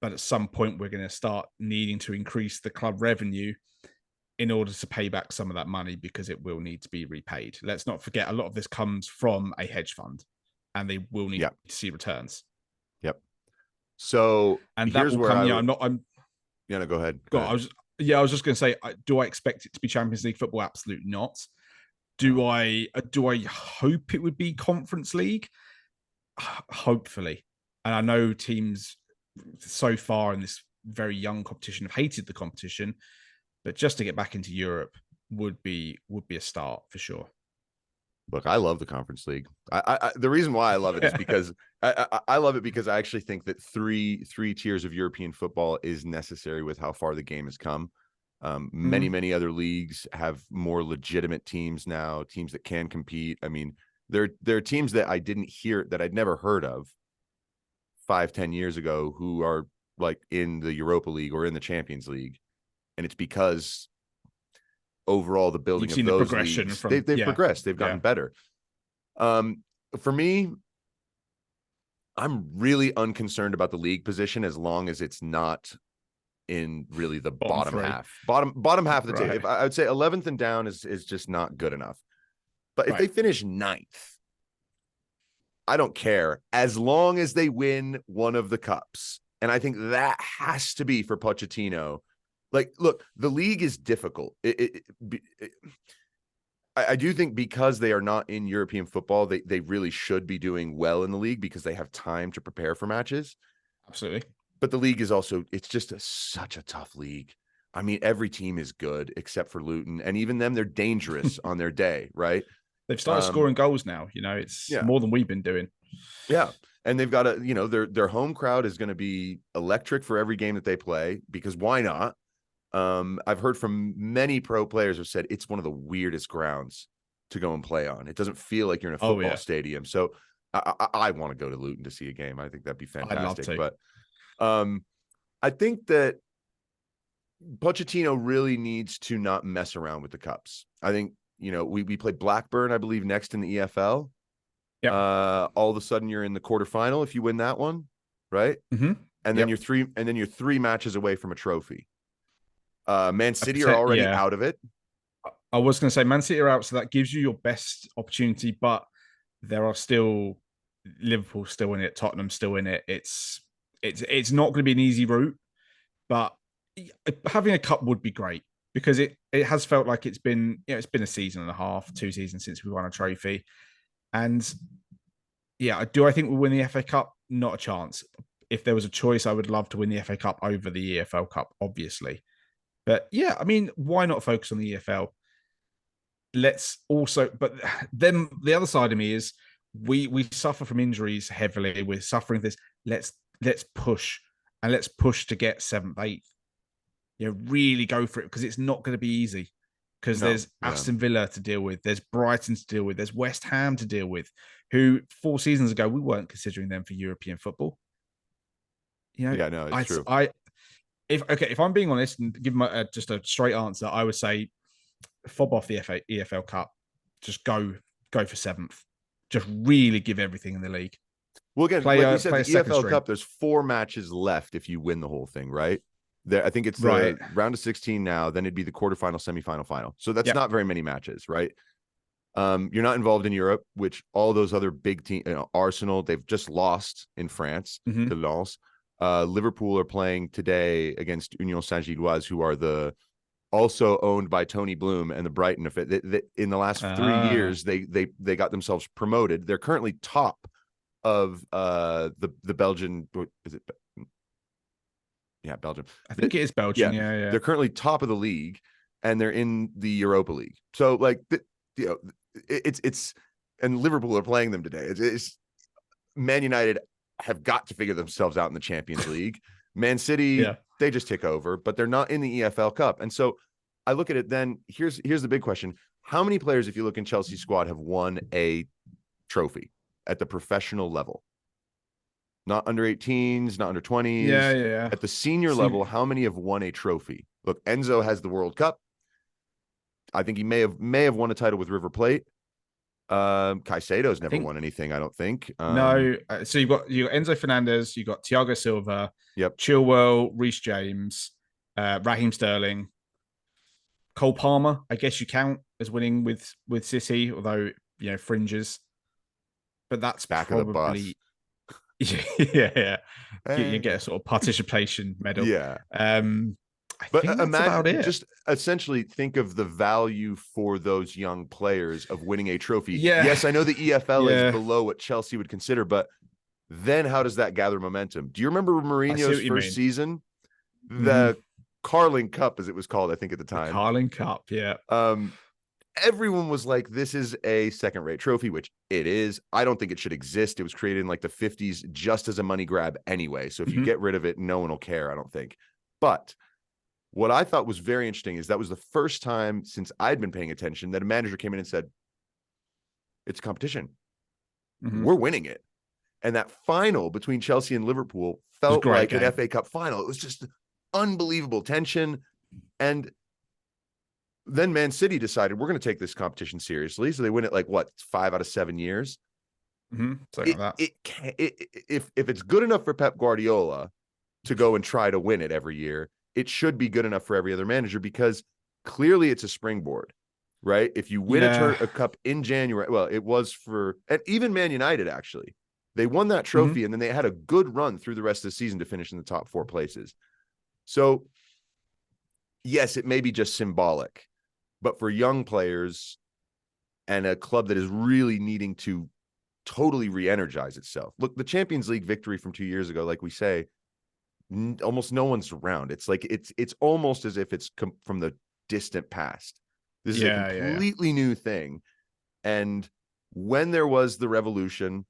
But at some point, we're going to start needing to increase the club revenue in order to pay back some of that money, because it will need to be repaid. Let's not forget, a lot of this comes from a hedge fund, and they will need to see returns. Yep. So, and here's where no, go ahead. I was just going to say, do I expect it to be Champions League football? Absolutely not. Do I hope it would be Conference League? Hopefully. And I know teams so far in this very young competition have hated the competition, but just to get back into Europe would be a start for sure. Look, I love the Conference League. The reason why I love it is because I love it because I actually think that three tiers of European football is necessary with how far the game has come. Many other leagues have more legitimate teams now, teams that can compete. I mean, there are teams that I didn't hear, that I'd never heard of 5-10 years ago, who are like in the Europa League or in the Champions League, and it's because overall the building of those leagues, they've progressed, they've gotten better. For me, I'm really unconcerned about the league position as long as it's not in really the bottom half of the table. I would say 11th and down is just not good enough. But if they finish 9th, I don't care, as long as they win one of the cups. And I think that has to be, for Pochettino, Like, look, the league is difficult. I do think because they are not in European football, they really should be doing well in the league because they have time to prepare for matches. Absolutely. But the league is also, it's just such a tough league. I mean, every team is good except for Luton. And even them, they're dangerous on their day, right? They've started scoring goals now. It's more than we've been doing. Yeah. And they've got their home crowd is going to be electric for every game that they play because why not? I've heard from many pro players who said it's one of the weirdest grounds to go and play on. It doesn't feel like you're in a football stadium. So I want to go to Luton to see a game. I think that'd be fantastic. I'd love to. But I think that Pochettino really needs to not mess around with the cups. I think, we play Blackburn, I believe, next in the EFL. Yeah. All of a sudden you're in the quarterfinal if you win that one, right? Mm-hmm. And then you're three matches away from a trophy. Man City are already out of it. I was going to say Man City are out, so that gives you your best opportunity, but there are still Liverpool still in it, Tottenham still in it. It's not going to be an easy route, but having a cup would be great because it has felt like it's been a season and a half, 2 seasons since we won a trophy. And I think we'll win the FA Cup. Not a chance. If there was a choice, I would love to win the FA Cup over the EFL Cup, obviously. But I mean, why not focus on the EFL? But then the other side of me is we suffer from injuries heavily. We're suffering this. Let's push to get 7th, 8th. Really go for it because it's not going to be easy. Because there's Aston Villa to deal with, there's Brighton to deal with, there's West Ham to deal with, who 4 seasons ago we weren't considering them for European football. It's true. If I'm being honest and give just a straight answer, I would say fob off the EFL Cup, just go for 7th, just really give everything in the league. Well, again, like you said, the EFL Cup, there's 4 matches left if you win the whole thing, right? I think it's the round of 16 now. Then it'd be the quarterfinal, semifinal, final. So that's not very many matches, right? You're not involved in Europe, which all those other big teams, Arsenal, they've just lost in France to Lens. Liverpool are playing today against Union Saint-Gilloise, who are also owned by Tony Bloom and the Brighton of it. In the last 3 years, they got themselves promoted. They're currently top of the Belgian. Is it? Yeah, Belgium. I think it is Belgium. Yeah. They're currently top of the league, and they're in the Europa League. So, it's and Liverpool are playing them today. It's Man United have got to figure themselves out in the Champions League. Man City, they just take over, but they're not in the EFL Cup. And so, I look at it. Then here's the big question: how many players, if you look in Chelsea's squad, have won a trophy at the professional level? Not under 18s, not under 20s. Yeah. At the senior level, how many have won a trophy? Look, Enzo has the World Cup. I think he may have won a title with River Plate. Caicedo's never won anything, I don't think. No. So you've got Enzo Fernandez, you've got Thiago Silva, Chilwell, Reece James, Raheem Sterling, Cole Palmer. I guess you count as winning with City, although fringes. But that's back of the bus. Yeah. You get a sort of participation medal. Yeah. But imagine, just essentially think of the value for those young players of winning a trophy. Yes, I know the EFL is below what Chelsea would consider, but then how does that gather momentum? Do you remember Mourinho's first season? The Carling Cup, as it was called, I think at the time. The Carling Cup, yeah. Everyone was like, this is a second-rate trophy, which it is. I don't think it should exist. It was created in like the 50s just as a money grab anyway. So if you get rid of it, no one will care, I don't think. But what I thought was very interesting is that was the first time since I'd been paying attention that a manager came in and said, it's a competition. We're winning it. And that final between Chelsea and Liverpool felt like an FA Cup final. It was just unbelievable tension. And then Man City decided we're going to take this competition seriously. So they win it 5 out of 7 years. Like that. If it's good enough for Pep Guardiola to go and try to win it every year, it should be good enough for every other manager because clearly it's a springboard, right? If you win a cup in January, well, it was and even Man United, actually, they won that trophy and then they had a good run through the rest of the season to finish in the top 4 places. So yes, it may be just symbolic, but for young players and a club that is really needing to totally re-energize itself. Look, the Champions League victory from 2 years ago, like we say, almost no one's around. It's like it's almost as if it's from the distant past. This is a completely new thing. And when there was the revolution,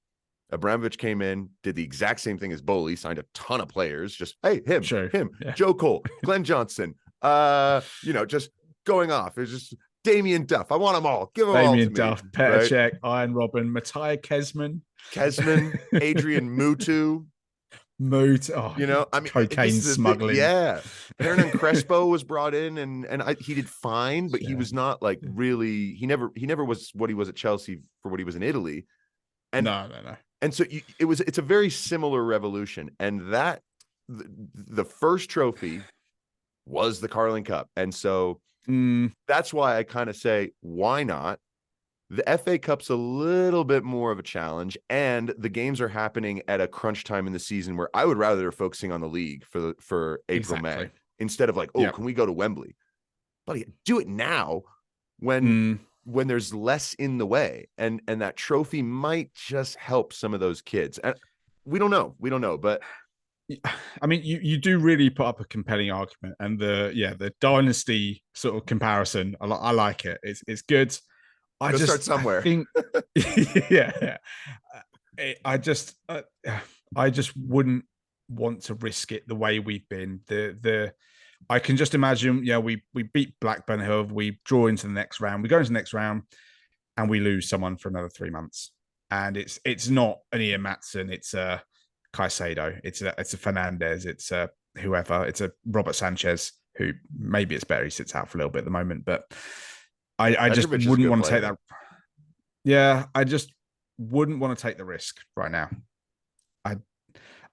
Abramovich came in, did the exact same thing as Bowley, signed a ton of players. Just him, Joe Cole, Glenn Johnson, just going off. It's just Damien Duff. I want them all. Give them all to me. Damien Duff, Petr Cech, Iron Robin, Mattia Kesman, Adrian Mutu. Cocaine smuggling. Hernan Crespo was brought in, and he did fine, but he was not like really. He never was what he was at Chelsea for what he was in Italy. And no. And so it's a very similar revolution, and that the first trophy was the Carling Cup, and so that's why I kind of say, why not? The FA Cup's a little bit more of a challenge, and the games are happening at a crunch time in the season where I would rather they're focusing on the league for April, May, instead of like, can we go to Wembley? Buddy, do it now when there's less in the way, and that trophy might just help some of those kids. And we don't know, but I mean, you do really put up a compelling argument, and the dynasty sort of comparison, I like it. It's good. I start somewhere. I just wouldn't want to risk it the way we've been. I can just imagine, we beat Blackburn Hill, we draw into the next round, we go into the next round, and we lose someone for another 3 months. And it's not an Ian Matson, it's a Caicedo, it's a Fernandez, it's a whoever, it's a Robert Sanchez, who maybe it's better he sits out for a little bit at the moment, but I just wouldn't want to take that. Yeah, I just wouldn't want to take the risk right now.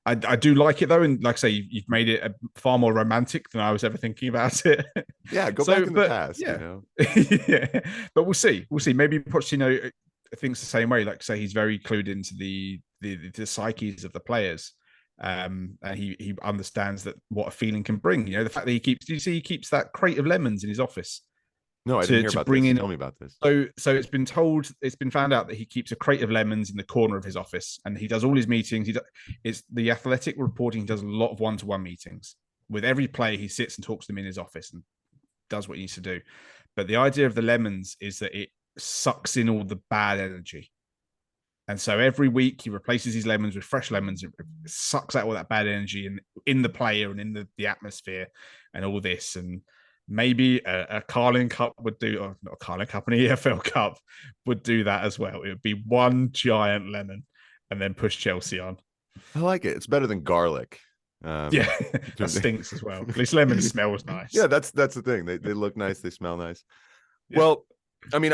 I do like it though, and like I say, you've made it far more romantic than I was ever thinking about it. Yeah, go back in the past. Yeah, but we'll see. Maybe Pochettino thinks the same way. Like say, he's very clued into the psyches of the players, and he understands that what a feeling can bring. The fact that he keeps that crate of lemons in his office. No, I didn't hear about this. Tell me about this. So it's been found out that he keeps a crate of lemons in the corner of his office, and he does all his meetings. It's the Athletic reporting. He does a lot of one-to-one meetings with every player. He sits and talks to them in his office and does what he needs to do. But the idea of the lemons is that it sucks in all the bad energy, and so every week he replaces his lemons with fresh lemons. It sucks out all that bad energy in the player and in the atmosphere and all this. And maybe a Carling Cup would do, or not a Carling Cup, an EFL Cup would do that as well. It would be one giant lemon and then push Chelsea on. I like it. It's better than garlic. That stinks as well. At least lemon smells nice. Yeah, that's the thing. They look nice. They smell nice. Yeah. Well, I mean,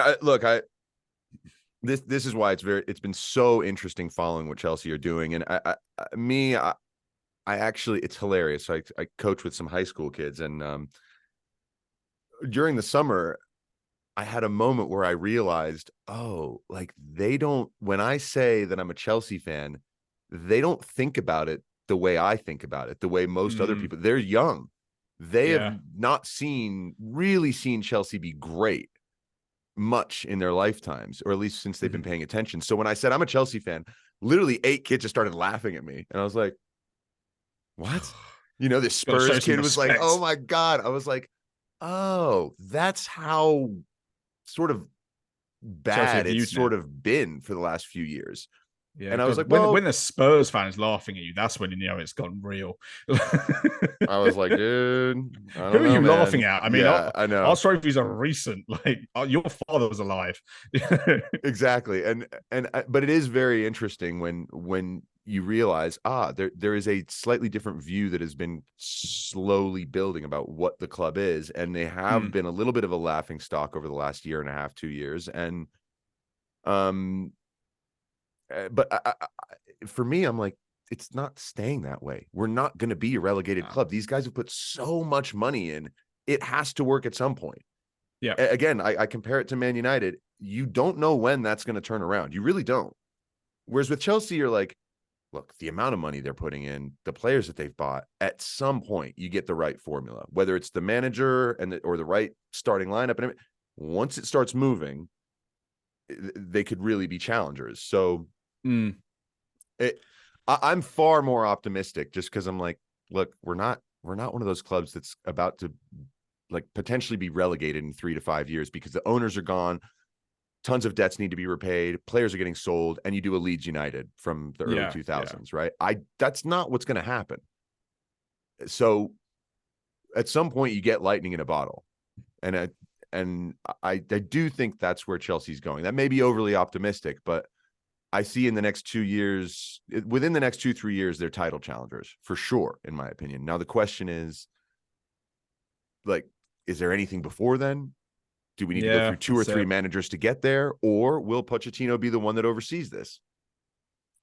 this is why it's been so interesting following what Chelsea are doing. And I actually, it's hilarious. So I coach with some high school kids, and during the summer, I had a moment where I realized, when I say that I'm a Chelsea fan, they don't think about it the way I think about it, the way most other people. They're young. They have not really seen Chelsea be great much in their lifetimes, or at least since they've been paying attention. So when I said I'm a Chelsea fan, literally 8 kids just started laughing at me. And I was like, what? This Spurs kid was like, oh my God. I was like, oh, that's how sort of bad it's sort of been for the last few years. Yeah, and I was like, when the Spurs fan is laughing at you, that's when it's gotten real. I was like, dude, who are you laughing at? I mean, I know our trophies are recent. Like your father was alive. Exactly, but it is very interesting when you realize there is a slightly different view that has been slowly building about what the club is, and they have been a little bit of a laughing stock over the last year and a half, 2 years, and but for me, I'm like, it's not staying that way. We're not going to be a relegated club. These guys have put so much money in. It has to work at some point. Yeah. Again, I compare it to Man United. You don't know when that's going to turn around. You really don't. Whereas with Chelsea, you're like, look, the amount of money they're putting in, the players that they've bought, at some point you get the right formula, whether it's the manager or the right starting lineup. And once it starts moving, they could really be challengers. So I'm far more optimistic just because I'm like, look, we're not one of those clubs that's about to like potentially be relegated in 3 to 5 years because the owners are gone. Tons of debts need to be repaid. Players are getting sold, and you do a Leeds United from the early 2000s, right? That's not what's going to happen. So at some point you get lightning in a bottle. And I do think that's where Chelsea's going. That may be overly optimistic, but I see in the next 2 years, within the next 2-3 years, they're title challengers for sure, in my opinion. Now, the question is, like, is there anything before then? Do we need to go through 2 or 3 managers to get there? Or will Pochettino be the one that oversees this?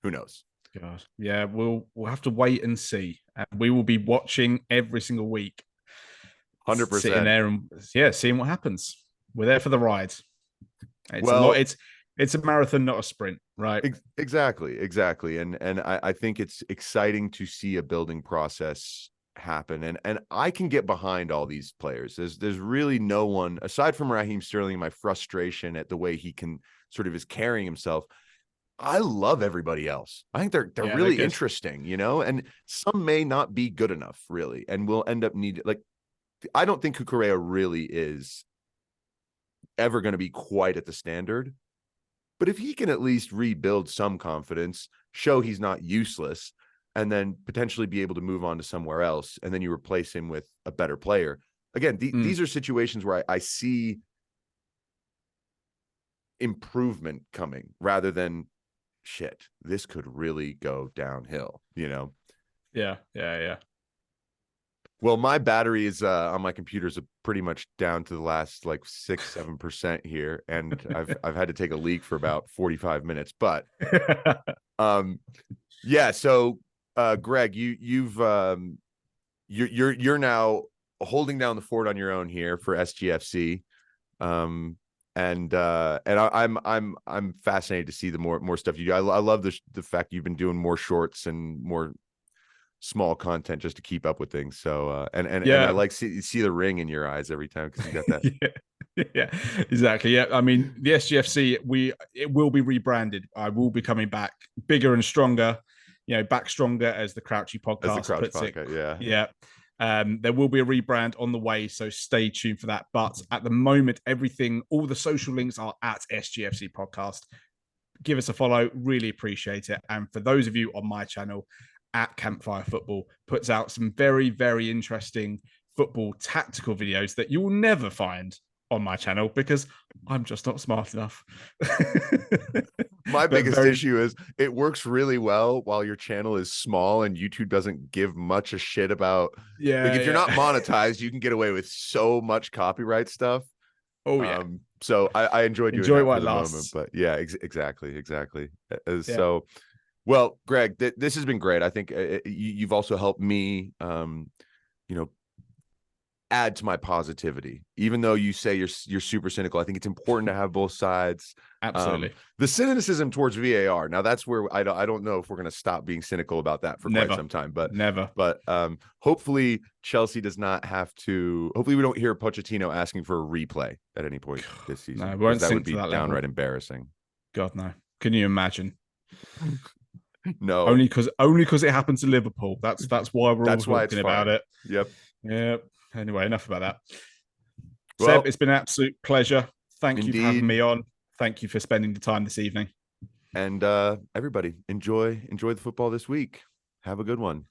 Who knows? God. Yeah, we'll have to wait and see. And we will be watching every single week. 100%. Sitting there and seeing what happens. We're there for the ride. It's a marathon, not a sprint, right? Exactly. And I think it's exciting to see a building process happen. And I can get behind all these players. There's really no one aside from Raheem Sterling, my frustration at the way he can sort of is carrying himself. I love everybody else. I think they're really interesting, and some may not be good enough really. And we'll end up I don't think Cucurella really is ever going to be quite at the standard, but if he can at least rebuild some confidence, show he's not useless, and then potentially be able to move on to somewhere else, and then you replace him with a better player. Again, these are situations where I see improvement coming rather than shit, this could really go downhill, Yeah. Well, my battery is on my computer's pretty much down to the last 6-7% here, and I've had to take a leak for about 45 minutes. But so Greg, you're now holding down the fort on your own here for SGFC. And I'm fascinated to see the more stuff you do. I love the fact you've been doing more shorts and more small content just to keep up with things. So and I like see the ring in your eyes every time because you got that. Yeah, exactly. Yeah, I mean the SGFC it will be rebranded. I will be coming back bigger and stronger. Back stronger as the Crouchy Podcast puts it. Yeah. There will be a rebrand on the way, so stay tuned for that. But at the moment, all the social links are at SGFC Podcast. Give us a follow, really appreciate it. And for those of you on my channel, at Campfire Football, puts out some very, very interesting football tactical videos that you will never find on my channel because I'm just not smart enough. My biggest issue is it works really well while your channel is small and YouTube doesn't give much a shit about. If you're not monetized, you can get away with so much copyright stuff. So I enjoyed doing that for the moment, but exactly. So, well, Greg, this has been great. I think you've also helped me, add to my positivity. Even though you say you're super cynical, I think it's important to have both sides. Absolutely. The cynicism towards VAR. Now that's where I don't know if we're going to stop being cynical about that for quite some time, but hopefully Chelsea does not have to. Hopefully we don't hear Pochettino asking for a replay at any point this season. No, won't that would be that downright level. Embarrassing. God, no. Can you imagine? No. Only because it happened to Liverpool. That's why we're all talking about it. Yep. Anyway, enough about that. Well, Seb, it's been an absolute pleasure. Thank you for having me on. Thank you for spending the time this evening. And everybody, enjoy the football this week. Have a good one.